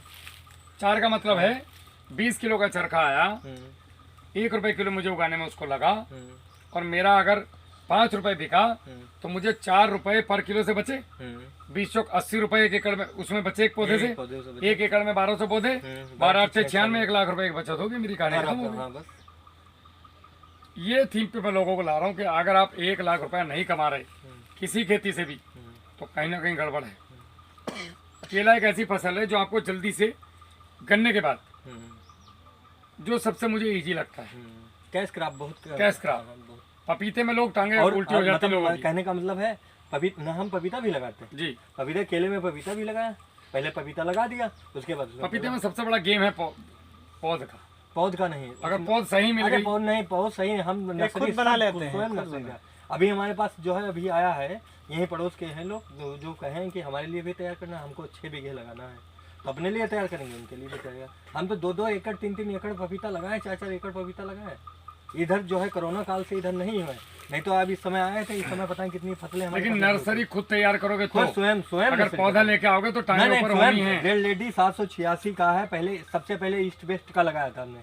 4 का मतलब है 20 किलो का चरखा आया, पहले। 1 रुपए किलो मुझे उगाने में उसको लगा, और मेरा अगर 5 रुपए बिका तो मुझे 4 रुपए पर किलो से बचे। 20 चौक 80 रुपए 1 एकड़ में उसमें बचे एक पौधे से। 1 एकड़ में 1200 पौधे, 12 से 96, 1 लाख रुपए की बचत होगी। मेरी कहानी खत्म होगी। हाँ, बस ये थीम पे मैं लोगों को ला रहा हूँ कि अगर आप 1 लाख रुपया नहीं कमा रहे किसी खेती से भी, तो कहीं ना कहीं गड़बड़ है। केला एक ऐसी फसल है जो आपको जल्दी से, गन्ने के बाद जो सबसे मुझे इजी लगता है, कैश क्रॉप बहुत कैश क्रॉप। पपीते में लोग टांगे और उल्टी हो जाती है मतलब लोगों की। कहने का मतलब है ना, हम पपीता भी लगाते हैं। जी, पपीते, केले में पपीता भी लगाया, पहले पपीता लगा दिया, उसके बाद पपीते में सबसे बड़ा गेम है पौध का। पौध का नहीं। अगर पौध सही मिल अरे गई, पौध नहीं, पौध सही है, हम नर्सरी खुद बना सब लेते हैं, स्वयं खुद नर्सरी बना। का। अभी हमारे पास जो है, अभी आया है, यहीं पड़ोस के हैं लोग जो कहें कि हमारे लिए भी तैयार करना, हमको 6 बीघे लगाना है, तो अपने लिए तैयार करेंगे, उनके लिए भी तैयार। हम तो 2-2 एकड़ 3-3 एकड़ पपीता लगाए, 4-4 एकड़ पपीता लगाए। इधर जो है कोरोना काल से इधर नहीं हुए, नहीं तो अब इस समय आए थे, इस समय पता नहीं कितनी फसलें हमारे लेकिन पास नर्सरी खुद तैयार करोगे खुद तो, स्वयं अगर नर्सरी पौधा का। लेके आओगे तो टाइम नहीं, ऊपर होनी है। रेड लेडी 786 का है, पहले सबसे पहले ईस्ट वेस्ट का लगाया था हमने।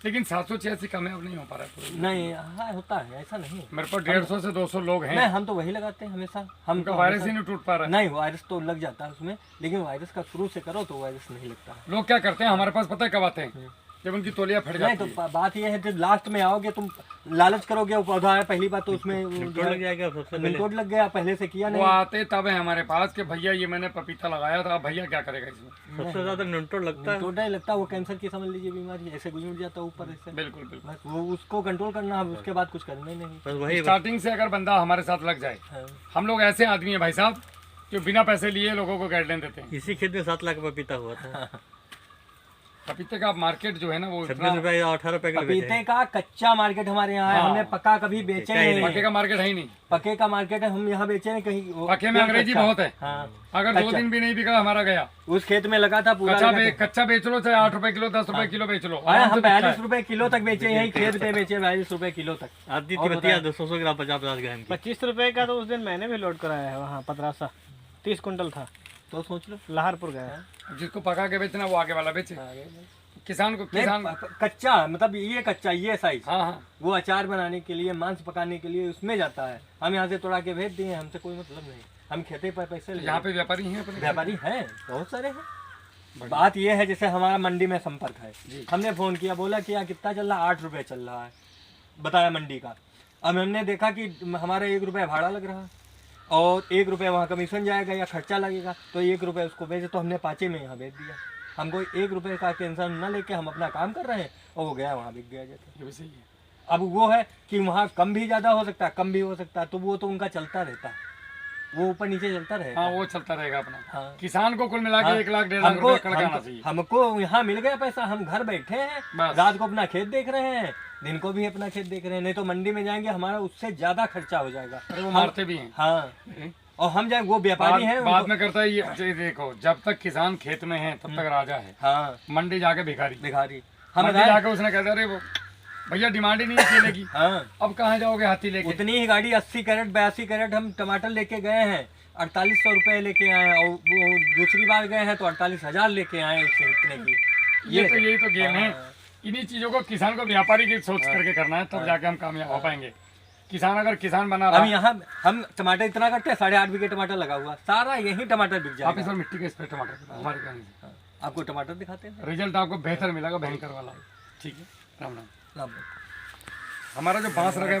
लेकिन 786 कामयाब नहीं हो पा रहा है पूरा। नहीं, हाँ होता है, ऐसा नहीं। मेरे पास 150 से 200 लोग हैं, नहीं, हम तो वही लगाते हैं हमेशा। हम उनका तो वायरस ही हमेशा- नहीं टूट पा रहा है। नहीं, वायरस तो लग जाता है उसमें, लेकिन वायरस का शुरू से करो तो वायरस नहीं लगता है। लोग क्या करते हैं, हमारे पास पता है कब आते हैं, जब उनकी तोलियां फट नहीं, जाती तो है। बात यह है, जब लास्ट में आओगे तुम लालच करोगे, वो पौधा है, पहली बात तो उसमें लग जाएगा, निमटोड लग गया, पहले से किया वो नहीं। आते तब है हमारे पास कि भैया ये मैंने पपीता लगाया था, अब भैया क्या करेगा इसमें। सबसे ज्यादा निमटोड नहीं लगता, वो कैंसर की समझ लीजिए बीमारी, ऐसे गुजर जाता है ऊपर से। बिल्कुल बिल्कुल। बस वो उसको कंट्रोल करना है, उसके बाद कुछ करना ही नहीं। स्टार्टिंग से अगर बंदा हमारे साथ लग जाए, हाँ। हम लोग ऐसे आदमी है भाई साहब जो बिना पैसे लिए लोगों को गाइडलाइन देते हैं। इसी खेत में 7 लाख पपीता हुआ था। पपीते का मार्केट जो है ना वो 26 रुपए या 18 रुपए का पपीते का कच्चा मार्केट हमारे यहाँ है, हाँ। हमने पक्का कभी बेचे ही नहीं। पके का मार्केट है ही नहीं। पके का मार्केट है, हम यहाँ बेचे नहीं कहीं। पके में अंग्रेजी कच्चा। बहुत है। हाँ। अगर 2 दिन भी नहीं बिका हमारा गया। उस खेत में लगा था पूरा कच्चा बेच लो, चाहे 8 रुपए किलो 10 रुपए किलो बेच लो, अरे आराम से हम बिकता 42 है। रुपए किलो तक बेचे, यही खेत पे बेचे 42 रुपए किलो तक। आधी और तिबतिया बताएं। 200 ग्राम 50 ग्राम की। 25 रुपए का तो उस दिन मैंने भी लोड कराया है वहाँ पतरासा, 30 कुंटल था, तो सोच लो। लाहौरपुर गया। जिसको पका के बेचना वो आगे वाला बेचे। किसान को नहीं, किसान कच्चा मतलब ये कच्चा, ये साइज, हाँ हाँ वो अचार बनाने के लिए, मांस पकाने के लिए उसमें जाता है। हम यहाँ से तोड़ा के भेज दिए, हमसे कोई मतलब नहीं। हम खेते पर पैसे ले यहाँ पे व्यापारी हैं अपने। व्यापारी हैं, बहुत सारे हैं। बात ये है, जैसे हमारा मंडी में संपर्क है, हमने फोन किया, बोला कि यहाँ कितना चल रहा है, 8 रुपए चल रहा है, बताया मंडी का। अब हमने देखा कि हमारा 1 रुपया भाड़ा लग रहा है और 1 रुपया वहाँ कमीशन जाएगा या खर्चा लगेगा, तो 1 रुपया उसको भेजे, तो हमने 5 में यहाँ भेज दिया। हमको 1 रुपये का टेंशन न लेके हम अपना काम कर रहे हैं, और वो गया वहाँ बिक गया जैसे। ये भी सही है। अब वो है कि वहाँ कम भी ज़्यादा हो सकता है, कम भी हो सकता है, तो वो तो उनका चलता रहता है। वो ऊपर नीचे चलता रहेगा। हाँ वो चलता रहेगा अपना। हाँ। किसान को कुल मिला के हाँ, 1 लाख 1.5 लाख रुपया कड़क आना चाहिए। हमको यहाँ मिल गया पैसा, हम घर बैठे हैं, बस। रात को अपना खेत देख रहे हैं, दिन को भी अपना खेत देख रहे हैं। नहीं तो मंडी में जाएंगे हमारा उससे ज्यादा खर्चा हो जाएगा। अरे वो मारते भी हैं। हाँ, और हम जाए वो व्यापारी हैं बाद में करता है ये देखो, जब तक किसान खेत में है तब तक राजा है, हाँ मंडी जाके भिखारी। भिखारी हम मंडी जाके उसने कहते अरे वो भैया डिमांड ही नहीं है केले की, हाँ, अब कहाँ जाओगे हाथी लेके। उतनी ही गाड़ी 80 कैरेट 82 कैरेट हम टमाटर लेके गए हैं, 4800 रुपए लेके आए हैं, और वो दूसरी बार गए हैं तो 48,000 लेके आए उससे इतने की। यही तो गेम है। हाँ। इन्हीं चीजों को किसान को व्यापारी की सोच करके करना है, तब जाके हम कामयाब हो पाएंगे। किसान अगर किसान बना हम रहा, यहाँ हम टमाटर इतना करते हैं, 8.5 बीघे टमाटर लगा हुआ, सारा यही टमाटर बिक आप जाएगा। इस बार मिट्टी के स्प्रे टमाटर का हमारे कहने से आपको टमाटर दिखाते हैं। रिजल्ट आपको बेहतर मिलेगा, भयंकर वाला। ठीक है, राम राम। राम। हमारा जो बांस रखे